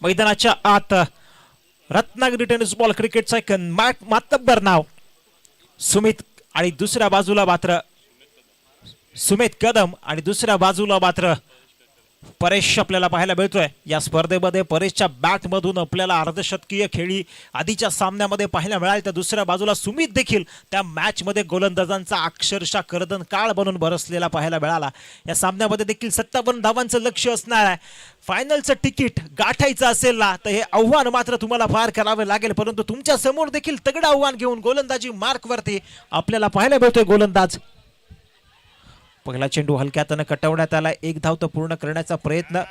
मैदानाच्या आत रत्नागिरी टेनिस बॉल क्रिकेटचा एक मातब्बर नाव सुमित, आणि दुसऱ्या बाजूला मात्र सुमित कदम, आणि दुसऱ्या बाजूला मात्र परेश आपल्याला पाहायला मिळतोय. या स्पर्धेमध्ये परेशच्या बॅट मधून आपल्याला अर्धशतकीय खेळी आधीच्या सामन्यामध्ये पाहायला मिळाली, तर दुसऱ्या बाजूला सुमित देखील त्या मॅच मध्ये गोलंदाजांचा अक्षरशः कर्दन काळ बनून बरसलेला पाहायला मिळाला. या सामन्यामध्ये देखील 57 धावांचं लक्ष असणार आहे. फायनलचं तिकीट गाठायचं असेल ना, तर हे आव्हान मात्र तुम्हाला पार करावे लागेल. परंतु तुमच्या समोर देखील तगडं आव्हान घेऊन गोलंदाजी मार्क वरती आपल्याला पाहायला मिळतोय गोलंदाज. पहिला चेंडू हलक्यातनं कटवण्यात आला. एक धाव तर पूर्ण करण्याचा प्रयत्न,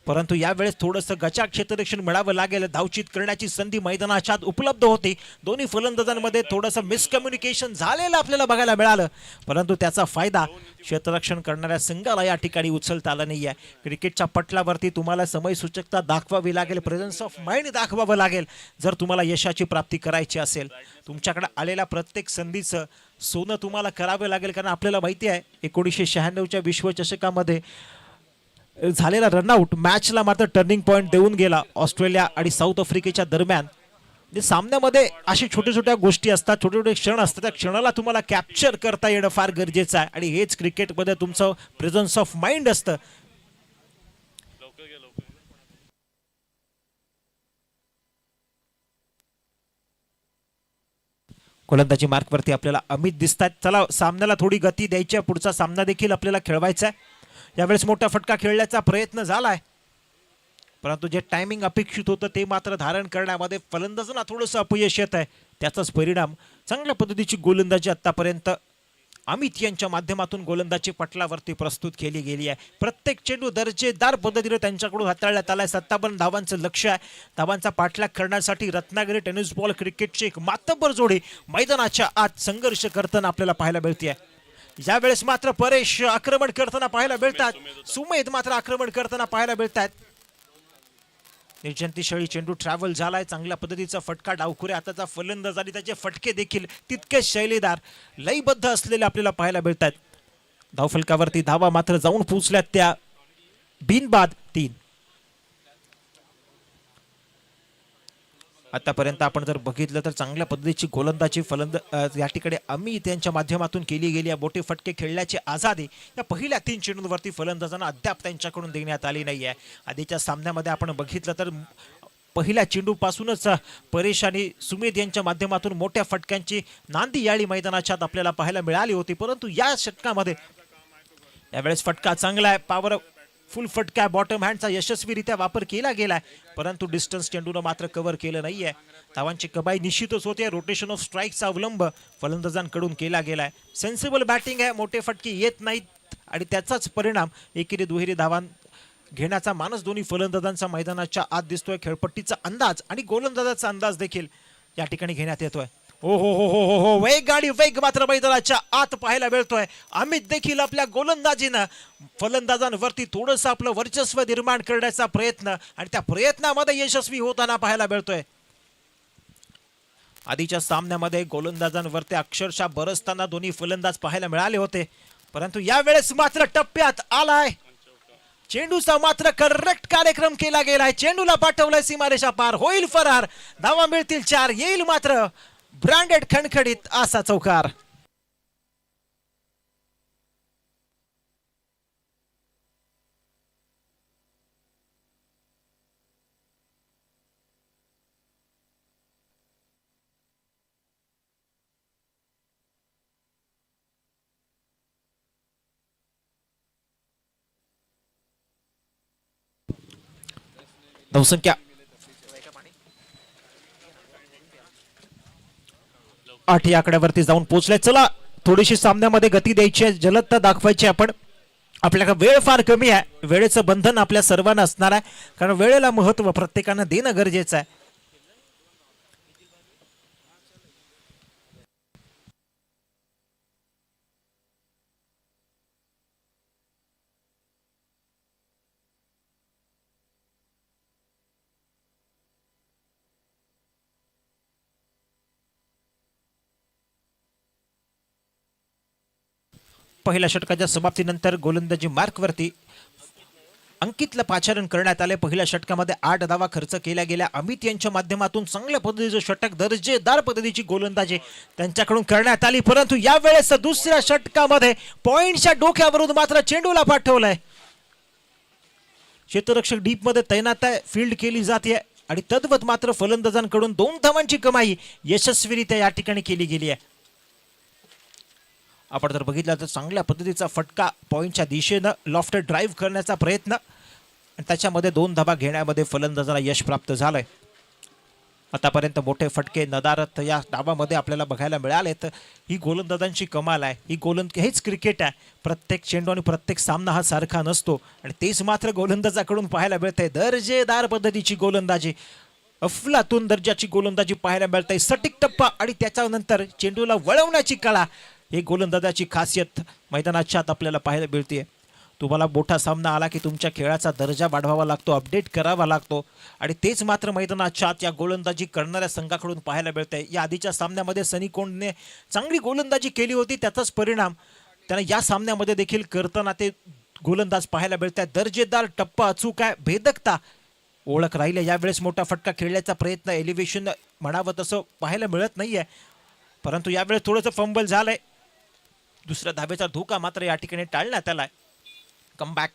परंतु यावेळेस थोडंसं गचाक क्षेत्ररक्षण मिळावं लागेल. धावचित करण्याची संधी मैदानाच्या आत उपलब्ध होती. दोन्ही फलंदाजांमध्ये थोडंसं मिसकम्युनिकेशन झालेलं आपल्याला बघायला मिळालं, परंतु त्याचा फायदा क्षेत्ररक्षण करणाऱ्या संघाला या ठिकाणी उचलता आला नाहीये. क्रिकेटच्या पटलावरती तुम्हाला समय सूचकता दाखवावी लागेल, प्रेझेन्स ऑफ माइंड दाखवावं लागेल जर तुम्हाला यशाची प्राप्ती करायची असेल. तुमच्याकडे आलेल्या प्रत्येक संधीचं सोनं तुम्हाला करावं लागेल. कारण आपल्याला माहिती आहे 1996च्या विश्वचषकामध्ये झालेला रनआउट मॅचला मात्र टर्निंग पॉइंट देऊन गेला ऑस्ट्रेलिया आणि साऊथ आफ्रिकेच्या दरम्यान. सामन्यामध्ये अशा छोट्या छोट्या गोष्टी असतात, छोटे छोटे क्षण असतात. त्या क्षणाला तुम्हाला कॅप्चर करता येणं फार गरजेचं आहे, आणि हेच क्रिकेटमध्ये तुमचं प्रेझेन्स ऑफ माइंड असतं. गोलंदाजी मार्कवरती आपल्याला अमित दिसतात. चला सामन्याला थोडी गती द्यायची आहे. पुढचा सामना देखील आपल्याला खेळवायचा आहे. यावेळेस मोठा फटका खेळण्याचा प्रयत्न झालाय, परंतु जे टायमिंग अपेक्षित होतं ते मात्र धारण करण्यामध्ये फलंदाजांना थोडंसं अपयश येत आहे. त्याचाच परिणाम. चांगल्या पद्धतीची गोलंदाजी आतापर्यंत अमित यांच्या माध्यमातून गोलंदाजी पटलावरती प्रस्तुत केली गेली आहे. प्रत्येक चेंडू दर्जेदार पद्धतीने त्यांच्याकडून हाताळण्यात आलाय. 57 धावांचं लक्ष आहे. धावांचा पाठलाग करण्यासाठी रत्नागिरी टेनिस बॉल क्रिकेटची एक मातब्बर जोडी मैदानाच्या आत संघर्ष करताना आपल्याला पाहायला मिळते. यावेळेस मात्र परेश आक्रमण करताना पाहायला मिळतात, सुमेध मात्र आक्रमण करताना पाहायला मिळतात. निर्जंतीशाळी चेंडू ट्रॅव्हल झालाय. चांगल्या पद्धतीचा फटका डावखुऱ्या हाताचा फलंदाज आणि त्याचे फटके देखील तितकेच शैलीदार लयबद्ध असलेले आपल्याला पाहायला मिळतात. धावफलकावरती धावा मात्र जाऊन पोहोचल्यात त्या बिनबाद 3. आतापर्यंत आपण जर बघितलं तर चांगल्या पद्धतीची गोलंदाजी या ठिकाणी अमित यांच्या माध्यमातून केली गेली. मोठे फटके खेळण्याची आझादी या पहिल्या 3 चेंडूंवरती फलंदाजांना अद्याप त्यांच्याकडून देण्यात आली नाही आहे. आधीच्या सामन्यामध्ये आपण बघितलं तर पहिल्या चेंडूपासूनच परेशानी सुमेध यांच्या माध्यमातून मोठ्या फटक्यांची नांदी याळी मैदानाच्या आत आपल्याला पाहायला मिळाली होती, परंतु या षटकामध्ये यावेळेस फटका चांगला आहे, पॉवर फुल फटका बॉटम हँडचा यशस्वीरित्या वापर केला गेलाय, परंतु डिस्टन्स चेंडूनं मात्र कव्हर केलं नाहीये. धावांची कमाई निश्चितच होते. रोटेशन ऑफ स्ट्राईकचा अवलंब फलंदाजांकडून केला गेलाय. सेन्सिबल बॅटिंग आहे, मोठे फटके येत नाहीत आणि त्याचाच परिणाम एकेरी दुहेरी धावां घेण्याचा मानस दोन्ही फलंदाजांचा मैदानाच्या आत दिसतोय. खेळपट्टीचा अंदाज आणि गोलंदाजाचा अंदाज देखील या ठिकाणी घेण्यात येतोय. हो हो हो हो हो हो वेग गाडी वेग मात्र मैदानाच्या आत पाहायला मिळतोय. अमित देखील आपल्या गोलंदाजीनं फलंदाजांवरती थोडंसं आपलं वर्चस्व निर्माण करण्याचा प्रयत्न आणि त्या प्रयत्नामध्ये यशस्वी होताना पाहायला मिळतोय. आधीच्या सामन्यामध्ये गोलंदाजांवरती अक्षरशः बरसताना दोन्ही फलंदाज पाहायला मिळाले होते, परंतु यावेळेस मात्र टप्प्यात आलाय. चेंडूचा मात्र करेक्ट कार्यक्रम केला गेलाय. चेंडूला पाठवलाय सीमारेषा पार, होईल फरार, धावा मिळतील 4, येईल मात्र ब्रँडेड खणखणीत असा चौकार. धावसंख्या 8 या आकड्यावरती जाऊन पोहोचलाय. चला थोडीशी सामन्यामध्ये गती द्यायची आहे, जलदता दाखवायची. आपण आपल्याकडे वेळ फार कमी आहे, वेळेचं बंधन आपल्या सर्वांना असणार आहे, कारण वेळेला महत्व प्रत्येकानं देणं गरजेचं आहे. पहिल्या षटकाच्या समाप्तीनंतर गोलंदाजी मार्कवरती अंकितला पाचारण करण्यात आले. पहिल्या षटकामध्ये 8 धावा खर्च केल्या गेल्या. अमित यांच्या माध्यमातून चांगल्या पद्धतीचं षटक, दर्जेदार पद्धतीची गोलंदाजी त्यांच्याकडून करण्यात आली, परंतु यावेळेस दुसऱ्या षटकामध्ये पॉइंटच्या डोक्यावरून मात्र चेंडूला पाठवलंय. क्षेत्ररक्षक डीप मध्ये तैनात आहे, फील्ड केली जाते आणि तद्वत मात्र फलंदाजांकडून 2 धावांची कमाई यशस्वीरित्या या ठिकाणी केली गेली आहे. आपण जर बघितलं तर चांगल्या पद्धतीचा फटका पॉइंटच्या दिशेनं लॉफ्टेड ड्राईव्ह करण्याचा प्रयत्न आणि त्याच्यामध्ये 2 धावा घेण्यामध्ये फलंदाजाला यश प्राप्त झालंय. आतापर्यंत मोठे फटके नदारत या डावामध्ये आपल्याला बघायला मिळाले, तर ही गोलंदाजांची कमाल आहे. हेच क्रिकेट आहे. प्रत्येक चेंडू आणि प्रत्येक सामना हा सारखा नसतो आणि तेच मात्र गोलंदाजाकडून पाहायला मिळतंय. दर्जेदार पद्धतीची गोलंदाजी, अफलातून दर्जाची गोलंदाजी पाहायला मिळते. सटीक टप्पा आणि त्याच्यानंतर चेंडूला वळवण्याची कला, हे गोलंदाजाची खासियत मैदानाच्या आत आपल्याला पाहायला मिळते. तुम्हाला मोठा सामना आला की तुमच्या खेळाचा दर्जा वाढवावा लागतो, अपडेट करावा लागतो आणि तेच मात्र मैदानाच्या आत या गोलंदाजी करणाऱ्या संघाकडून पाहायला मिळतंय. या आधीच्या सामन्यामध्ये सनी कोंडने चांगली गोलंदाजी केली होती, त्याचाच परिणाम त्याने या सामन्यामध्ये देखील करताना ते गोलंदाज पाहायला मिळतात. दर्जेदार टप्पा, अचूक आहे, भेदकता, ओळख राहिली. यावेळेस मोठा फटका खेळण्याचा प्रयत्न, एलिव्हेशन म्हणावं तसं पाहायला मिळत नाहीये, परंतु यावेळेस थोडंसं फंबल झालंय. दुसऱ्या धावेचा धोका मात्र या ठिकाणी टाळण्यात आलाय. कमबॅक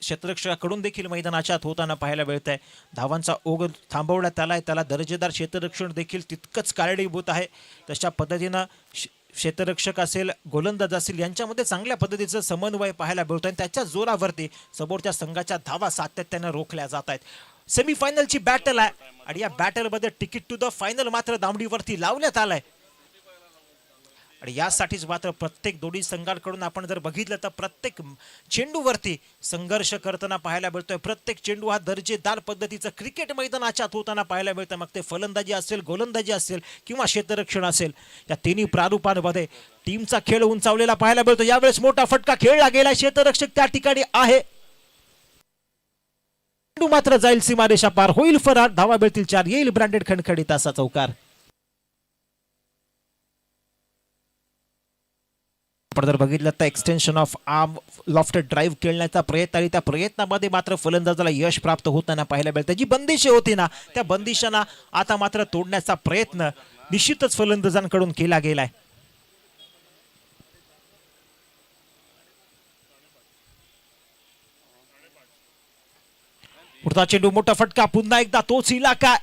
क्षेत्ररक्षकाकडून देखील मैदानाच्या आत होताना पाहायला मिळत आहे. धावांचा ओघ थांबवण्यात आलाय, त्याला दर्जेदार क्षेत्ररक्षण देखील तितकंच कारणीभूत आहे. तशा पद्धतीनं क्षेत्ररक्षक असेल, गोलंदाज असेल, यांच्यामध्ये चांगल्या पद्धतीचं समन्वय पाहायला मिळतो आणि त्याच्या जोरावरती समोरच्या संघाच्या धावा सातत्यानं रोखल्या जात आहेत. सेमीफायनलची बॅटल आहे आणि या बॅटलमध्ये तिकीट टू द फायनल मात्र दामडीवरती लावण्यात आलंय आणि यासाठीच मात्र प्रत्येक दोन्ही संघांकडून आपण जर बघितलं तर प्रत्येक चेंडूवरती संघर्ष करताना पाहायला मिळतोय. प्रत्येक चेंडू हा दर्जेदार पद्धतीचं क्रिकेट मैदानाच्या आत होताना पाहायला मिळतं. मग ते फलंदाजी असेल, गोलंदाजी असेल किंवा क्षेत्ररक्षण असेल, या तिन्ही प्रारूपांमध्ये टीमचा खेळ उंचावलेला पाहायला मिळतो. यावेळेस मोठा फटका खेळला गेला, क्षेत्ररक्षक त्या ठिकाणी आहे, चेंडू मात्र जाईल सीमारेषा पार, होईल फरार, धावा मिळतील 4, येईल ब्रँडेड खणखणीत असा चौकार. आपण जर बघितलं तर extension of arm, lofted drive खेळण्याचा प्रयत्न आणि त्या प्रयत्नामध्ये मात्र फलंदाजाला यश प्राप्त होताना पाहायला मिळतं. जी बंदिशे होती ना, त्या बंदिशांना आता मात्र तोडण्याचा प्रयत्न निश्चितच फलंदाजांकडून केला गेलाय. पुढचा चेंडू मोठा फटका पुन्हा एकदा तोच इलाका.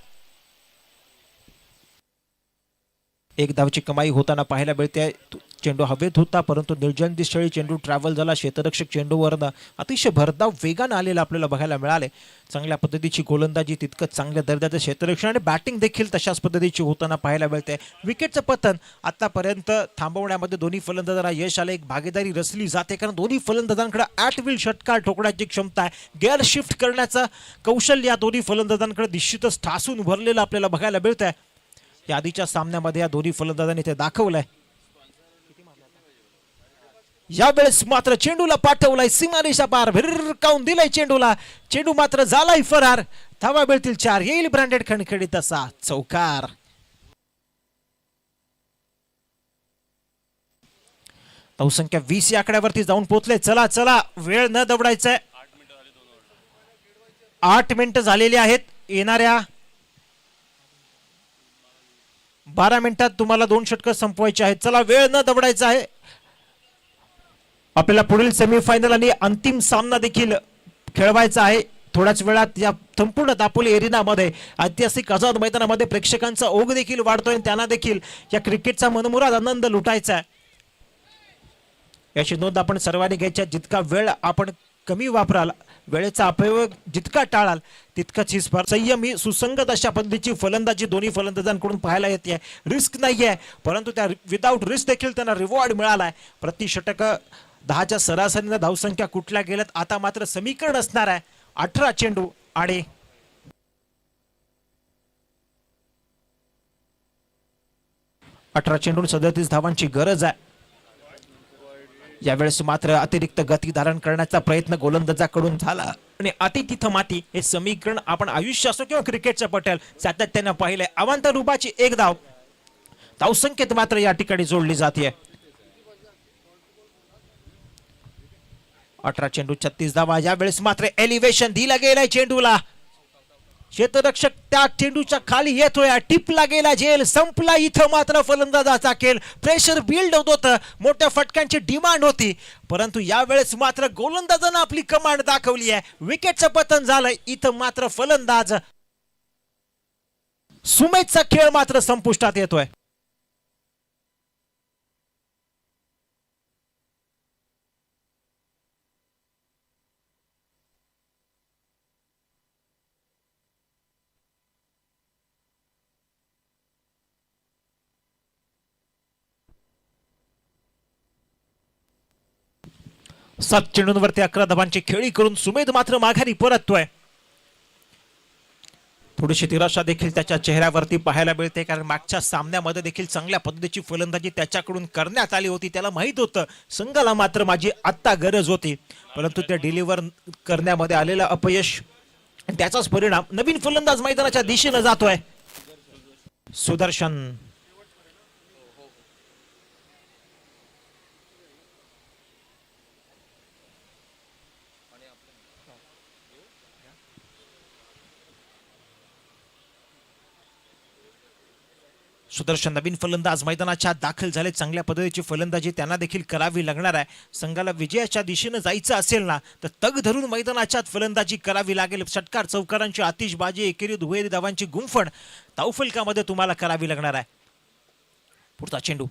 एक धावची कमाई होताना पाहायला मिळते. चेंडू हवेत होता परंतु निर्जन स्थळी चेंडू ट्रॅव्हल झाला. क्षेत्ररक्षक चेंडूवरनं अतिशय भरधाव वेगानं आलेला आपल्याला बघायला मिळाले. चांगल्या पद्धतीची गोलंदाजी, तितकंच चांगल्या दर्जाचं क्षेत्ररक्षण आणि बॅटिंग देखील तशाच पद्धतीची होताना पाहायला मिळते. विकेटचं पतन आतापर्यंत थांबवण्यामध्ये दोन्ही फलंदाजांना यश आले. एक भागीदारी रचली जाते कारण दोन्ही फलंदाजांकडे 8 विल षटकार ठोकण्याची क्षमता आहे. गेअर शिफ्ट करण्याचं कौशल्य या दोन्ही फलंदाजांकडे निश्चितच ठासून भरलेलं आपल्याला बघायला मिळत आहे. या आधीच्या सामन्यामध्ये या दोन्ही फलंदाजांनी ते दाखवलंय. यावेळेस मात्र चेंडूला पाठवलाय सीमारेषा पार, भिरकावून दिलाय चेंडूला. चेंडू मात्र झालाय फरार. धावा मिळतील 4. येईल ब्रँडेड खणखणीत असा चौकार. धावसंख्या 20 या आकड्यावरती जाऊन पोहोचले. चला चला, वेळ न दवडायचाय. 8 मिनिटं झालेली आहेत. येणाऱ्या 12 मिनिटात तुम्हाला 2 षटकं संपवायची आहेत. चला, वेळ न दवडायचा आहे. आपल्याला पुढील सेमीफायनल आणि अंतिम सामना देखील खेळवायचा आहे. थोड्याच वेळात या संपूर्ण दापोली एरिनामध्ये ऐतिहासिक आझाद मैदानामध्ये प्रेक्षकांचा ओघ देखील वाढतोय. त्यांना देखील या क्रिकेटचा मनमुराद आनंद लुटायचा आहे. याची नोंद आपण सर्वांनी घ्यायची. जितका वेळ आपण कमी वापराल, वेळेचा अपयोग जितका टाळाल, तितकंच ही स्पर्धा संयमी सुसंगत अशा पद्धतीची फलंदाजी दोन्ही फलंदाजांकडून पाहायला येते. रिस्क नाहीये परंतु त्या विदाऊट रिस्क देखील त्यांना रिवॉर्ड मिळालाय. प्रति षटक 10च्या सरासरीने धावसंख्या कुठल्या गेल्यात. आता मात्र समीकरण असणार आहे 18 चेंडू आणि 18 चेंडू 37 धावांची गरज आहे. यावेळेस मात्र अतिरिक्त गती धारण करण्याचा प्रयत्न गोलंदाजाकडून झाला आणि अति तिथं माती हे समीकरण आपण आयुष्य असो किंवा क्रिकेटचा पटेल सातत्याने पाहिलंय. अवांतर रुबाची एक धाव धावसंख्येत मात्र या ठिकाणी जोडली जाते. 18 चेंडू 36 धावा. यावेळेस मात्र एलिव्हेशन दिला गेलाय चेंडूला. क्षेत्ररक्षक त्या चेंडूच्या खाली येतोय. टिपला गेला झेल. संपला इथं मात्र फलंदाजाचा खेळ. प्रेशर बिल्ड होत होतं. मोठ्या फटक्यांची डिमांड होती परंतु यावेळेस मात्र गोलंदाजानं आपली कमांड दाखवली आहे. विकेटचं पतन झालंय. इथं मात्र फलंदाज सुमेधचा खेळ मात्र संपुष्टात येतोय. सात चेंडूंवरती 11 धावांची खेळी करून सुमेध मात्र माघारी परततोय. थोडीशी निराशा देखील त्याच्या चेहऱ्यावरती पाहायला मिळते कारण मागच्या सामन्यामध्ये देखील चांगल्या पद्धतीची फलंदाजी त्याच्याकडून करण्यात आली होती. त्याला माहित होतं संघाला मात्र माझी आत्ता गरज होती परंतु ते डिलिव्हर करण्यामध्ये आलेलं अपयश आणि त्याचाच परिणाम नवीन फलंदाज मैदानाच्या दिशेने जातोय. सुदर्शन सुदर्शन नवीन फलंदाज मैदानाच्या दाखल झाले. चांगल्या पद्धतीची फलंदाजी त्यांना देखील करावी लागणार आहे. संघाला विजयाच्या दिशेने जायचं असेल ना तर तग धरून मैदानाच्या फलंदाजी करावी लागेल. षटकार चौकारांची आतिषबाजी, एकेरी दुहेरी धावांची गुंफण धावफलकामध्ये तुम्हाला करावी लागणार आहे. पुढचा चेंडू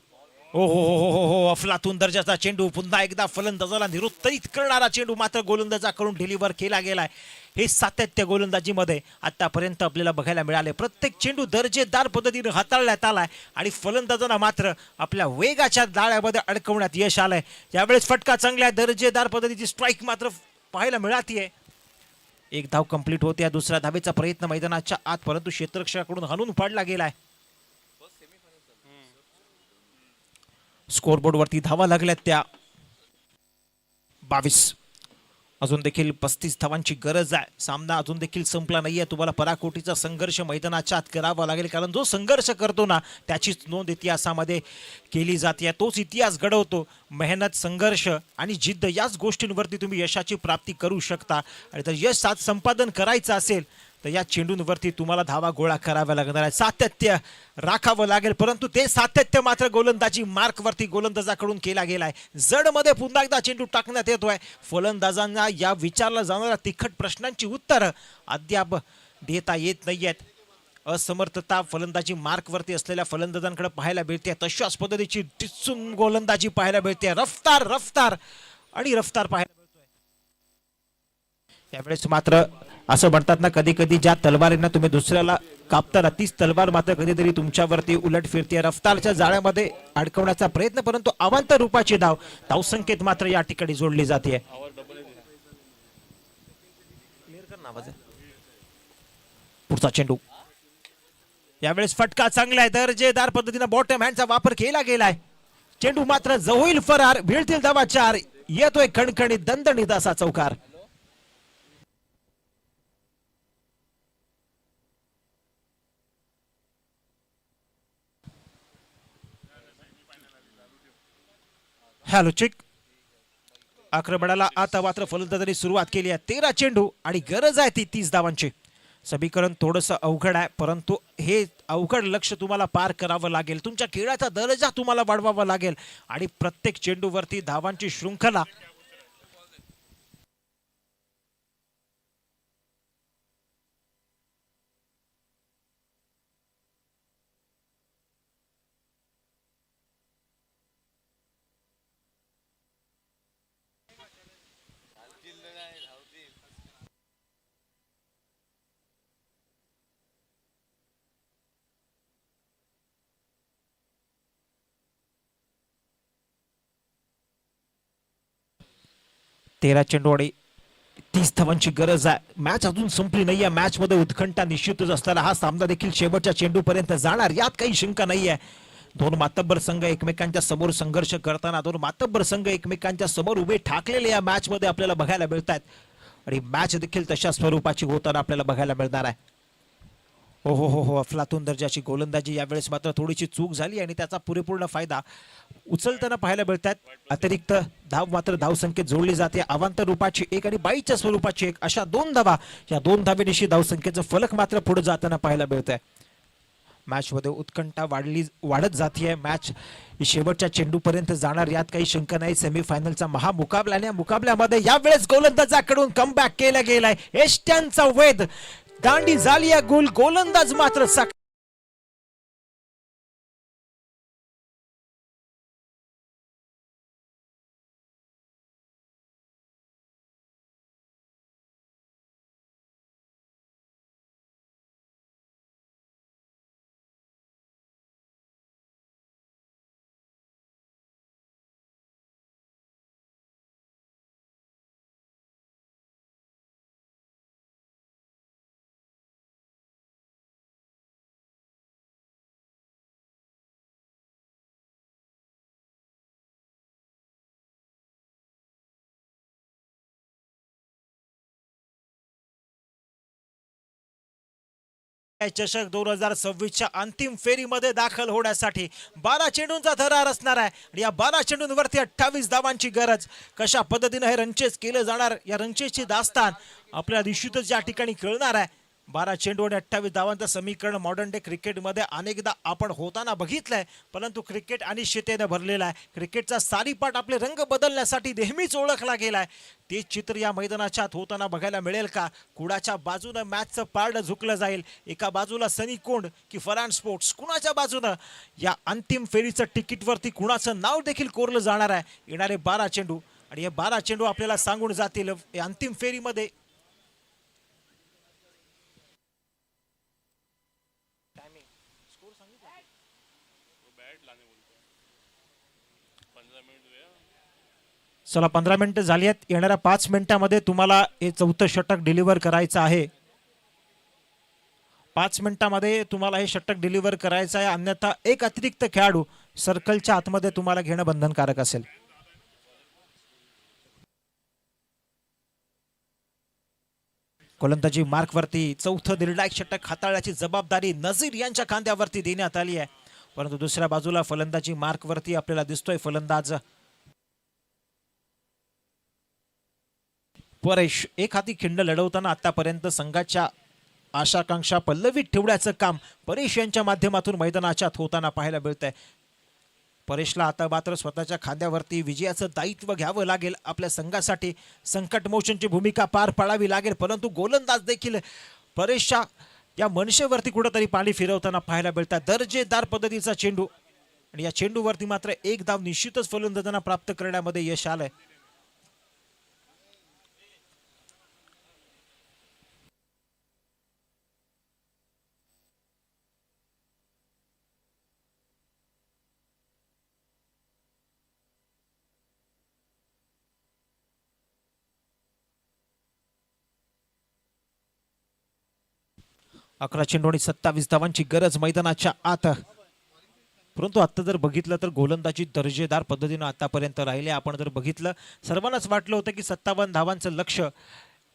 हो हो हो हो हो अफलातून दर्जाचा चेंडू. पुन्हा एकदा फलंदाजाला निरुत्तरित करणारा चेंडू मात्र गोलंदाजाकडून डिलिव्हर केला गेलाय. हे सातत्य गोलंदाजीमध्ये आतापर्यंत आपल्याला बघायला मिळाले. प्रत्येक चेंडू दर्जेदार पद्धतीने हाताळण्यात आलाय आणि फलंदाजांना मात्र आपल्या वेगाच्या जाळ्यामध्ये अडकवण्यात यश आलंय. यावेळेस फटका चांगल्या दर्जेदार पद्धतीची स्ट्राईक मात्र पाहायला मिळातीये. एक धाव कंप्लीट होते. दुसऱ्या धावेचा प्रयत्न मैदानाच्या आत परंतु क्षेत्ररक्षकाकडून हाणून पाडला गेलाय. स्कोरबोर्ड वरती धावा लागल्यात त्या 22. अजून देखील 35 धावांची गरज आहे. सामना अजून देखील संपला नाहीये. तुम्हाला पराकोटीचा संघर्ष मैदानाच्या आत करावा लागेल कारण जो संघर्ष करतो ना त्याचीच नोंद इतिहासामध्ये केली जाते. तोच इतिहास घडवतो. मेहनत, संघर्ष आणि जिद्द याच गोष्टींवरती तुम्ही यशाची प्राप्ती करू शकता. आणि जर यश संपादन करायचं असेल तर या चेंडूंवरती तुम्हाला धावा गोळा कराव्या लागणार आहे, सातत्य राखावं लागेल. परंतु ते सातत्य मात्र गोलंदाजी मार्कवरती गोलंदाजाकडून केला गेलाय. जडमध्ये पुन्हा एकदा चेंडू टाकण्यात येतोय. फलंदाजांना या विचारल्या जाणाऱ्या तिखट प्रश्नांची उत्तरं अद्याप देता येत नाहीयेत. असमर्थता फलंदाजी मार्कवरती असलेल्या फलंदाजांकडे पाहायला मिळते. तशाच पद्धतीची टिचून गोलंदाजी पाहायला मिळते. रफ्तार रफ्तार आणि रफ्तार पाहायला मिळतोय. यावेळेस मात्र असं म्हणतात ना, कधी कधी ज्या तलवारींना तुम्ही दुसऱ्याला कापताना तीच तलवार मात्र कधीतरी तुमच्यावरती उलट फिरते. रफ्तारच्या जाळ्यामध्ये अडकवण्याचा प्रयत्न, परंतु अवांतर रूपाची धाव संकेत मात्र या ठिकाणी जोडली जाते. पुढचा चेंडू यावेळेस फटका चांगला आहे. दर्जेदार पद्धतीने बॉटम हँडचा वापर केला गेलाय. चेंडू मात्र जवळ फरार. भिडतील धावा 4. येतोय खणखणीत दणदणीत असा चौकार. हॅलो चिक आक्रमणाला आता मात्र फलंदाजांनी सुरुवात केली आहे. 13 चेंडू आणि गरज आहे ती 30 धावांची. समीकरण थोडंसं अवघड आहे, परंतु हे अवघड लक्ष तुम्हाला पार करावं लागेल. तुमच्या खेळाचा दर्जा तुम्हाला वाढवावा लागेल आणि प्रत्येक चेंडूवरती धावांची शृंखला तेरा चेंडू आणि 30 धावांची गरज आहे. मॅच अजून संपली नाहीये. मॅच मध्ये उत्कंठा निश्चितच असताना हा सामना देखील शेवटच्या चेंडूपर्यंत जाणार, यात काही शंका नाहीये. दोन मातब्बर संघ एकमेकांच्या समोर संघर्ष करताना, दोन मातब्बर संघ एकमेकांच्या समोर उभे ठाकलेले या मॅच मध्ये आपल्याला बघायला मिळत आहेत आणि मॅच देखील तशा स्वरूपाची होताना आपल्याला बघायला मिळणार आहे. हो हो हो हो अफलातून दर्जाची गोलंदाजी. यावेळेस मात्र थोडीशी चूक झाली आणि त्याचा पुरेपूर्ण फायदा उचलताना पाहायला मिळतात. अतिरिक्त धाव मात्र धावसंख्येत जोडली जाते. अवांतर रूपाची 1 आणि 22च्या स्वरूपाची 1 अशा 2 धावा. या 2 धावेनिशी धावसंख्येचं फलक मात्र पुढे जाताना पाहायला मिळत आहे. मॅच मध्ये उत्कंठा वाढत जाते. मॅच शेवटच्या चेंडूपर्यंत जाणार, यात काही शंका नाही. सेमीफायनलचा महामुकाबला आणि या मुकाबल्यामध्ये यावेळेस गोलंदाजाकडून कमबॅक केला गेलाय. एष्ट्यांचा वेध, दांडी झाली या गोल. गोलंदाज मात्र चषक 2026च्या अंतिम फेरीमध्ये दाखल होण्यासाठी 12 चेंडूंचा थरार असणार आहे आणि या 12 चेंडूंवरती 28 धावांची गरज. कशा पद्धतीने हे रनचेस केले जाणार, या रनचेसची दास्तान आपल्याला निश्चितच या ठिकाणी कळणार आहे. 12 चेंडू आणि 28 धावांचं समीकरण मॉडर्न डे क्रिकेटमध्ये अनेकदा आपण होताना बघितलंय, परंतु क्रिकेट अनिश्चिततेने भरलेला आहे. क्रिकेटचा सारीपाट आपले रंग बदलण्यासाठी नेहमीच ओळखला गेलाय. ते चित्र या मैदानाच्या आत होताना बघायला मिळेल का? कुणाच्या बाजूनं मॅचचं पारडं झुकलं जाईल? एका बाजूला सनी कोंड की फरान स्पोर्ट्स, कुणाच्या बाजूनं या अंतिम फेरीचं तिकीटवरती कुणाचं नाव देखील कोरलं जाणार आहे? येणारे 12 चेंडू आणि हे 12 चेंडू आपल्याला सांगून जातील या अंतिम फेरीमध्ये चला 15 मिनिटं झाली आहेत. येणाऱ्या 5 मिनिटांमध्ये तुम्हाला हे 4थं षटक डिलिव्हर करायचं आहे. 5 मिनिटांमध्ये तुम्हाला हे षटक डिलिव्हर करायचं आहे, अन्यथा एक अतिरिक्त खेळाडू सर्कलच्या आतमध्ये तुम्हाला घेणं बंधनकारक असेल. गोलंदाजी मार्कवरती 4थं निर्णायक षटक हाताळण्याची जबाबदारी नजीर यांच्या खांद्यावरती देण्यात आली आहे. परंतु दुसऱ्या बाजूला फलंदाजी मार्कवरती आपल्याला दिसतोय फलंदाज परेश. एक हाती खिंड लढवताना आतापर्यंत संघाच्या आशाकांक्षा पल्लवीत ठेवण्याचं काम परेश यांच्या माध्यमातून मैदानाच्या होताना पाहायला मिळतंय. परेशला आता मात्र स्वतःच्या खांद्यावरती विजयाचं दायित्व घ्यावं लागेल. आपल्या संघासाठी संकट मोचनची भूमिका पार पाडावी लागेल. परंतु गोलंदाज देखील परेशच्या या मनशेवरती कुठेतरी पाणी फिरवताना पाहायला मिळतात. दर्जेदार पद्धतीचा चेंडू आणि या चेंडूवरती मात्र एक धाव निश्चितच फलंदाजांना प्राप्त करण्यामध्ये यश आलंय. अकरा चेंडू आणि 27 धावांची गरज मैदानाच्या आत. परंतु आता जर बघितलं तर गोलंदाजी दर्जेदार पद्धतीनं आतापर्यंत राहिले. आपण जर बघितलं सर्वांनाच वाटलं होतं की 57 धावांचं लक्ष्य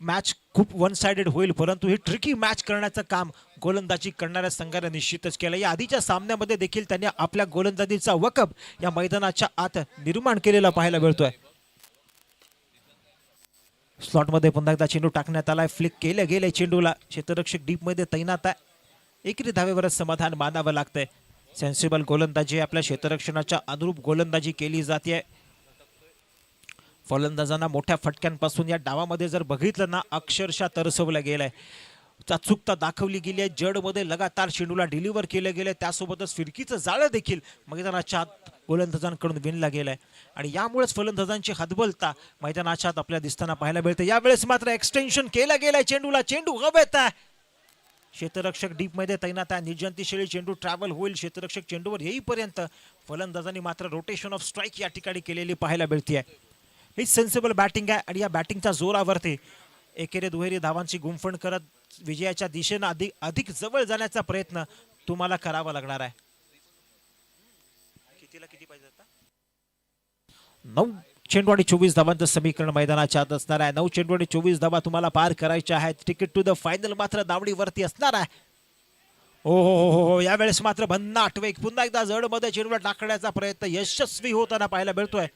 मॅच खूप वन साइडेड होईल, परंतु ही ट्रिकी मॅच करण्याचं काम गोलंदाजी करणाऱ्या संघाने निश्चितच केलं. या आधीच्या सामन्यामध्ये देखील त्यांनी आपल्या गोलंदाजीचा वकफ या मैदानाच्या आत निर्माण केलेला पाहायला मिळतोय. स्लॉटमध्ये पुन्हा एकदा चेंडू टाकण्यात आलाय. फ्लिक केलं गेले चेंडूला. क्षेत्ररक्षक डीप मध्ये तैनात आहे. एकेरी धावेवरच समाधान मानावं लागतंय. सेन्सिबल गोलंदाजी आपल्या क्षेत्ररक्षणाच्या अनुरूप गोलंदाजी केली जाते. फलंदाजांना मोठ्या फटक्यांपासून या डावामध्ये जर बघितलं ना अक्षरशः तरसवलं गेलंय. अचूकता दाखवली गेली आहे. जडमध्ये लगातार चेंडूला डिलिव्हर केलं गेलं. त्यासोबतच फिरकीचं जाळं देखील मैदानाच्या आत गोलंदाजांकडून विणला गेलाय आणि यामुळेच फलंदाजांची हतबलता मैदानाच्या आत आपल्याला दिसताना पाहायला मिळते. यावेळेस मात्र एक्सटेन्शन केलं गेलंय चेंडूला. चेंडू हवेत आहे. क्षेत्ररक्षक डीप मध्ये तैनात आहे. निर्जंतीशिळी चेंडू ट्रॅव्हल होईल क्षेत्ररक्षक चेंडूवर येईपर्यंत. फलंदाजांनी मात्र रोटेशन ऑफ स्ट्राईक या ठिकाणी केलेली पाहायला मिळते. ही सेन्सिबल बॅटिंग आहे आणि या बॅटिंगच्या जोरावरती एकेरी दुहेरी धावांची गुंफण करत विजयाच्या दिशेनं अधिक जवळ जाण्याचा प्रयत्न तुम्हाला करावा लागणार आहे. किती पाहिजे आता? 9 चेंडू आणि 24 धावांचं समीकरण मैदानाच्या आत असणार आहे. 9 चेंडू आणि 24 धावा तुम्हाला पार करायच्या आहेत. तिकीट टू द फायनल मात्र दावणीवरती असणार आहे. हो यावेळेस मात्र भन्नाट वेग पुन्हा एकदा जडमध्ये चेंडूला टाकण्याचा प्रयत्न यशस्वी होताना पाहायला मिळतोय.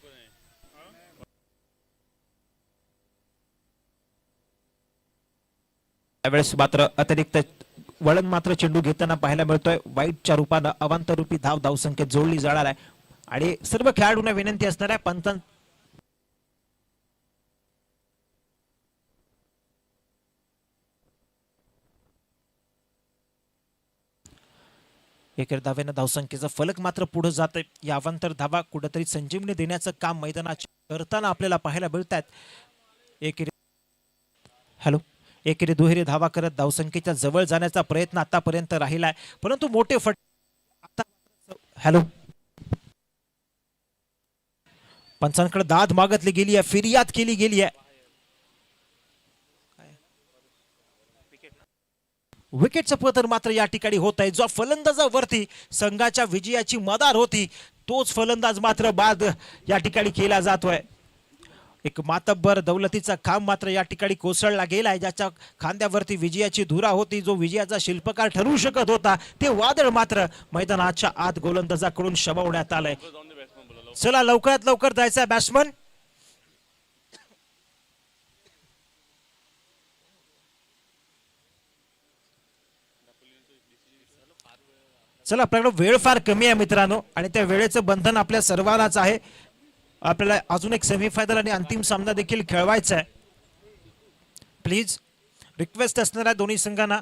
यावेळेस मात्र अतिरिक्त वळण मात्र चेंडू घेताना पाहायला मिळतोय. वाईटच्या रूपानं अवांतरूपी धावसंख्येत जोडली जाणार आहे आणि सर्व खेळाडूंना विनंती असणार आहे पंचांत एकेरी धावेनं धावसंख्येचा फलक मात्र पुढे जाते. या अवांतर धावा कुठेतरी संजीवनी देण्याचं काम मैदानाच्या करताना आपल्याला पाहायला मिळतात. एकेरी दुहेरी धावा करत धावसंख्येच्या जवळ जाण्याचा प्रयत्न आतापर्यंत राहिलाय, परंतु मोठे पंचांकडे दाद मागितली गेली आहे, फिर्याद केली गेली आहे. विकेटचं पतन मात्र या ठिकाणी होत आहे. जो फलंदाजावरती संघाच्या विजयाची मदार होती तोच फलंदाज मात्र बाद या ठिकाणी केला जातोय. एक मातब्बर दौलतीचा खांब मात्र या ठिकाणी कोसळला गेलाय. ज्याच्या खांद्यावरती विजयाची धुरा होती, जो विजयाचा शिल्पकार ठरू शकत होता, ते वादळ मात्र मैदानाच्या आत गोलंदाजाकडून शमवण्यात आलंय. चला लवकरात लवकर जायचं बॅट्समन. चला आपल्याकडे वेळ फार कमी आहे मित्रांनो आणि त्या वेळेचं बंधन आपल्या सर्वांनाच आहे. आपल्याला अजून एक सेमीफायनल आणि अंतिम सामना देखील खेळवायचा आहे. प्लीज रिक्वेस्ट असणार आहे दोन्ही संघांना.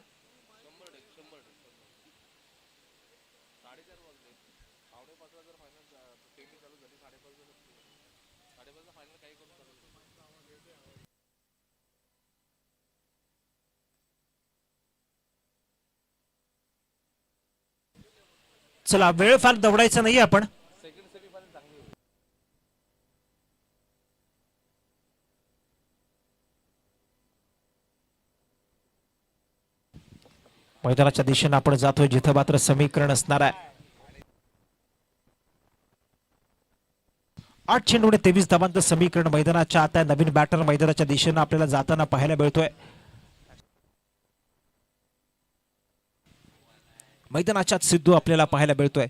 चला वेळ फार दवडायचा नाही आपण. मैदानाच्या दिशेने आपण जातोय जिथं मात्र समीकरण असणार आहे. 8 चेंडू आणि 23 धावांचं समीकरण मैदानाच्या आत आहे. नवीन बॅटर मैदानाच्या दिशेने आपल्याला जाताना पाहायला मिळतोय. मैदानाच्या सिद्धू आपल्याला पाहायला मिळतोय.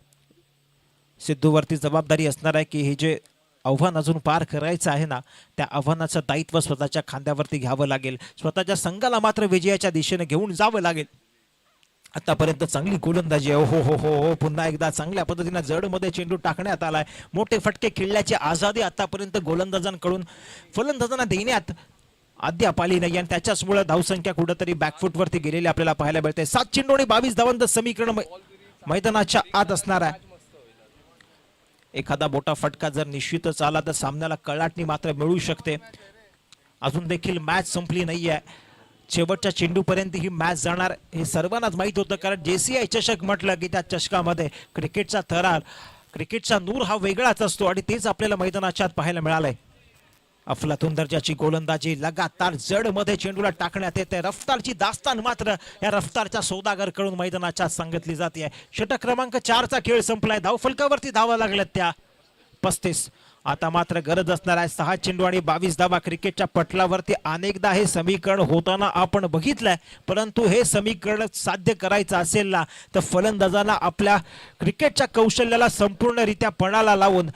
सिद्धूवरती जबाबदारी असणार आहे की हे जे आव्हान अजून पार करायचं आहे ना, त्या आव्हानाचं दायित्व स्वतःच्या खांद्यावरती घ्यावं लागेल. स्वतःच्या संघाला मात्र विजयाच्या दिशेने घेऊन जावं लागेल. आतापर्यंत चांगली गोलंदाजी आहे. हो हो हो हो पुन्हा एकदा चांगल्या पद्धतीने जडमध्ये चेंडू टाकण्यात आलाय. मोठे फटके खेळण्याची आझादी आतापर्यंत गोलंदाजांकडून फलंदाजांना देण्यात अद्याप आली नाही आणि त्याच्याचमुळे धावसंख्या कुठेतरी बॅकफुट वरती गेलेली आपल्याला पाहायला मिळते. 7 चेंडू आणि 22 धावांचं समीकरण मैदानाच्या आत असणार आहे. एखादा मोठा फटका जर निश्चितच आला तर सामन्याला कळाटणी मात्र मिळू शकते. अजून देखील मॅच संपली नाहीये. शेवटच्या चेंडूपर्यंत ही मॅच जाणार हे सर्वांनाच माहित होतं, कारण जेसीआय चषक म्हटलं की त्या चषकामध्ये क्रिकेटचा थरार, क्रिकेटचा नूर हा वेगळाच असतो आणि तेच आपल्याला मैदानाच्या आत पाहायला मिळालंय. अफलातून दर्जाची गोलंदाजी, लगातार जड मध्ये चेंडूला टाकण्यात येते. रफ्तारची दास्तान मात्र या रफ्तारच्या सौदागर कडून मैदानाच्या सांगितली जाते. षटक क्रमांक 4चा खेळ संपलाय. धावफलकावरती धावा लागल्यात त्या 35. आता मात्र गरज असणार आहे 6 चेंडू आणि 22 धावा. क्रिकेटच्या पटलावरती अनेकदा हे समीकरण होताना आपण बघितलंय, परंतु हे समीकरण साध्य करायचं असेल ना तर फलंदाजांना आपल्या क्रिकेटच्या कौशल्याला संपूर्णरित्या पणाला लावून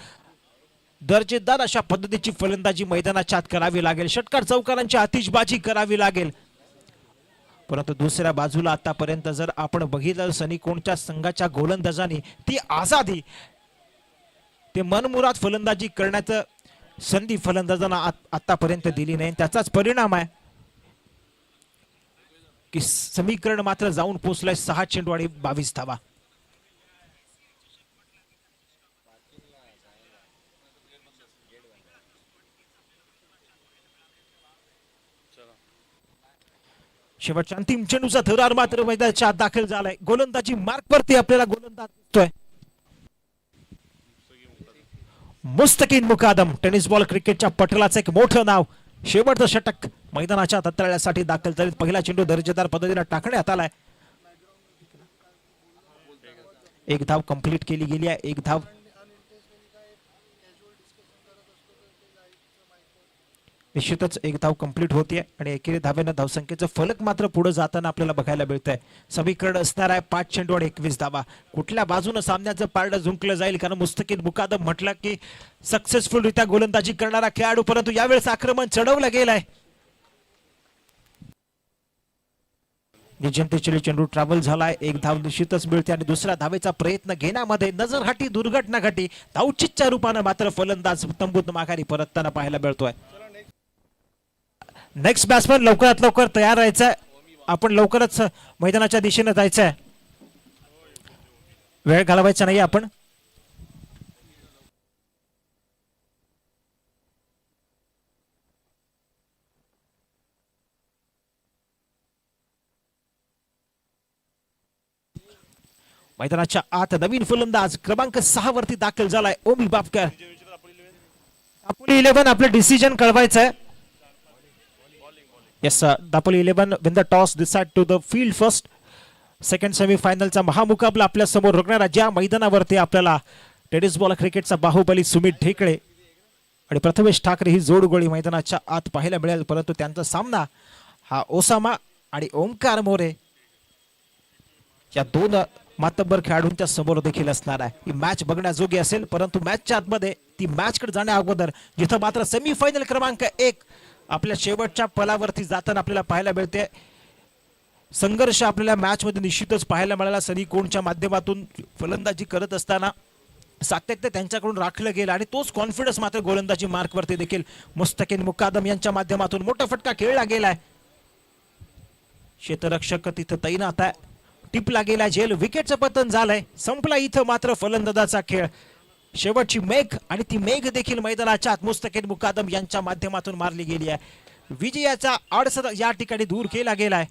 दर्जेदार अशा पद्धतीची फलंदाजी मैदानाच्या आत करावी लागेल. षटकार चौकारांची आतिषबाजी करावी लागेल. परंतु दुसऱ्या बाजूला आतापर्यंत जर आपण बघितलं सनीकोणच्या संघाच्या गोलंदाजांनी ती आझादी, ते मनमुराद फलंदाजी करण्याचं संधी फलंदाजांना आतापर्यंत दिली नाही. त्याचाच परिणाम आहे की समीकरण मात्र जाऊन पोहोचलंय 6 चेंडू आणि 22 धावा. शेवटच्या अंतिम चेंडूचा थरार मात्र मैदानाच्या आत दाखल झालाय. गोलंदाजी मार्क वरती आपल्याला गोलंदाज दिसतोय. मुस्तकीन मुकादम, टेनिस बॉल क्रिकेटच्या पटलाचं एक मोठं नाव. शेवटचं षटक मैदानाच्या तळासाठी दाखल झाले. पहिला चेंडू दर्जेदार पद्धतीने टाकण्यात आलाय. 1 धाव कंप्लीट केली गेली आहे. 1 धाव निश्चितच 1 धाव कंप्लीट होतीये आणि एकेरी धावेनं धावसंख्येचं फलक मात्र पुढे जाताना आपल्याला बघायला मिळतंय. समीकरण असणार आहे 5 चेंडू आणि 21 धावा. कुठल्या बाजूने सामन्याचं पारडं झुंकलं जाईल, कारण मुस्तकीन मुकादम म्हटलं की सक्सेसफुल रित्या गोलंदाजी करणारा खेळाडू, परंतु यावेळेस आक्रमण चढवलं गेलंय. निजंतीची चेंडू ट्रॅव्हल झालाय. 1 धाव निश्चितच मिळते आणि दुसऱ्या धावेचा प्रयत्न घेण्यामध्ये नजरहाटी दुर्घटना घटी. धावचीच्या रूपानं मात्र फलंदाज तंबूत माघारी परतताना पाहायला मिळतोय. नेक्स्ट बॅट्समन लवकरात लवकर तयार राहायचंय. आपण लवकरच मैदानाच्या दिशेने जायचंय, वेळ घालवायचा नाही आपण. मैदानाच्या आत नवीन फलंदाज क्रमांक 6 वरती दाखल झालाय ओमी बापकर. दापोली 11 आपलं decision कळवायचंय. Yes, Dapoli 11 win the toss, decide to the field first. Second सेमीफायनलचा महामुकाबला आपल्या समोर रंगणारा ज्या मैदानावरती आपल्याला टेनिस बॉल क्रिकेटचा बाहुबली सुमित ढेकळे आणि प्रथमेश ठाकरे ही जोडगोळी मैदानाच्या आत पाहायला मिळेल. परंतु त्यांचा सामना हा ओसामा आणि ओंकार मोरे या 2 मातब्बर खेळाडूंच्या समोर देखील असणार आहे. ही मॅच बघण्याजोगी असेल, परंतु मॅचच्या आतमध्ये ती मॅचकडे जाण्या अगोदर जिथं मात्र सेमीफायनल क्रमांक 1 आपल्या शेवटच्या पलावरती जाताना आपल्याला पाहायला मिळते. संघर्ष आपल्याला मॅच मध्ये निश्चितच पाहायला मिळाला. सनीकोणच्या माध्यमातून फलंदाजी करत असताना सातत्य त्यांच्याकडून राखलं गेलं आणि तोच कॉन्फिडन्स मात्र गोलंदाजी मार्कवरती देखील मुस्तकीन मुकादम यांच्या माध्यमातून मोठा फटका खेळला गेलाय. क्षेत्ररक्षक तिथं तैनात आहे. टिपला गेला झेल, विकेटचं पतन झालंय. संपला इथं मात्र फलंदाजाचा खेळ. शेवटची मेघ आणि ती मेघ देखील मैदानाच्या आत मुस्तकीन मुकादम यांच्या माध्यमातून मारली गेली आहे. विजयाचा अडसर या ठिकाणी दूर केला गेलाय.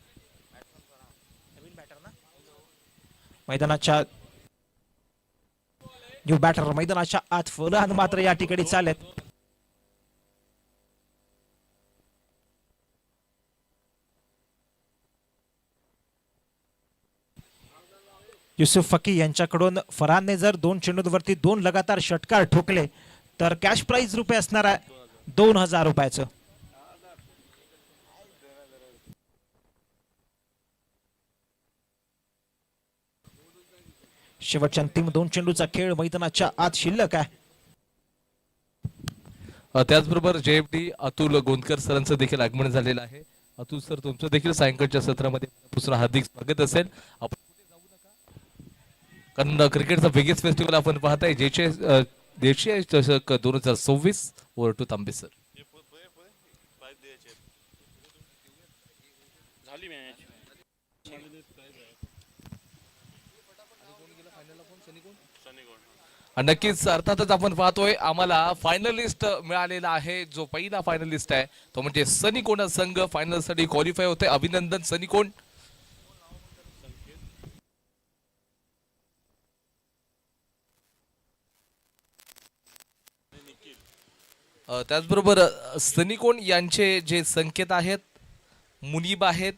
मैदानाच्या न्यू बॅटर मैदानाच्या आत फलंदाज मात्र या ठिकाणी चालेत. युसुफ फकी यांच्याकडून फरहानने जर 2 चेंडूंवरती 2 लगातार षटकार ठोकले तर कॅश प्राइज रुपये असणार आहे 2000 रुपयाचं. शेवटच्या अंतिम 2 चेंडूचा खेळ मैदानाच्या आत शिल्लक आहे. त्याचबरोबर JFD अतुल गोंदकर सरांचं देखील आगमन झालेलं आहे. अतुल सर, तुमचं देखील सायंकाळच्या सत्रामध्ये पुन्हा हार्दिक स्वागत असेल. आपण कारण क्रिकेटचा बिगेस्ट फेस्टिवल आपण पाहताय देशीय चषक 2026 ओव्हर टू तांबे सर. आणि नक्कीच अर्थातच आपण पाहतोय आम्हाला फायनलिस्ट मिळालेला आहे. जो पहिला फायनलिस्ट आहे तो म्हणजे सनी कोण संघ फायनल साठी क्वालिफाय होते. अभिनंदन सनी कोण. त्याचबरोबर सनी कोण यांचे जे संकेत आहेत मुनीब आहेत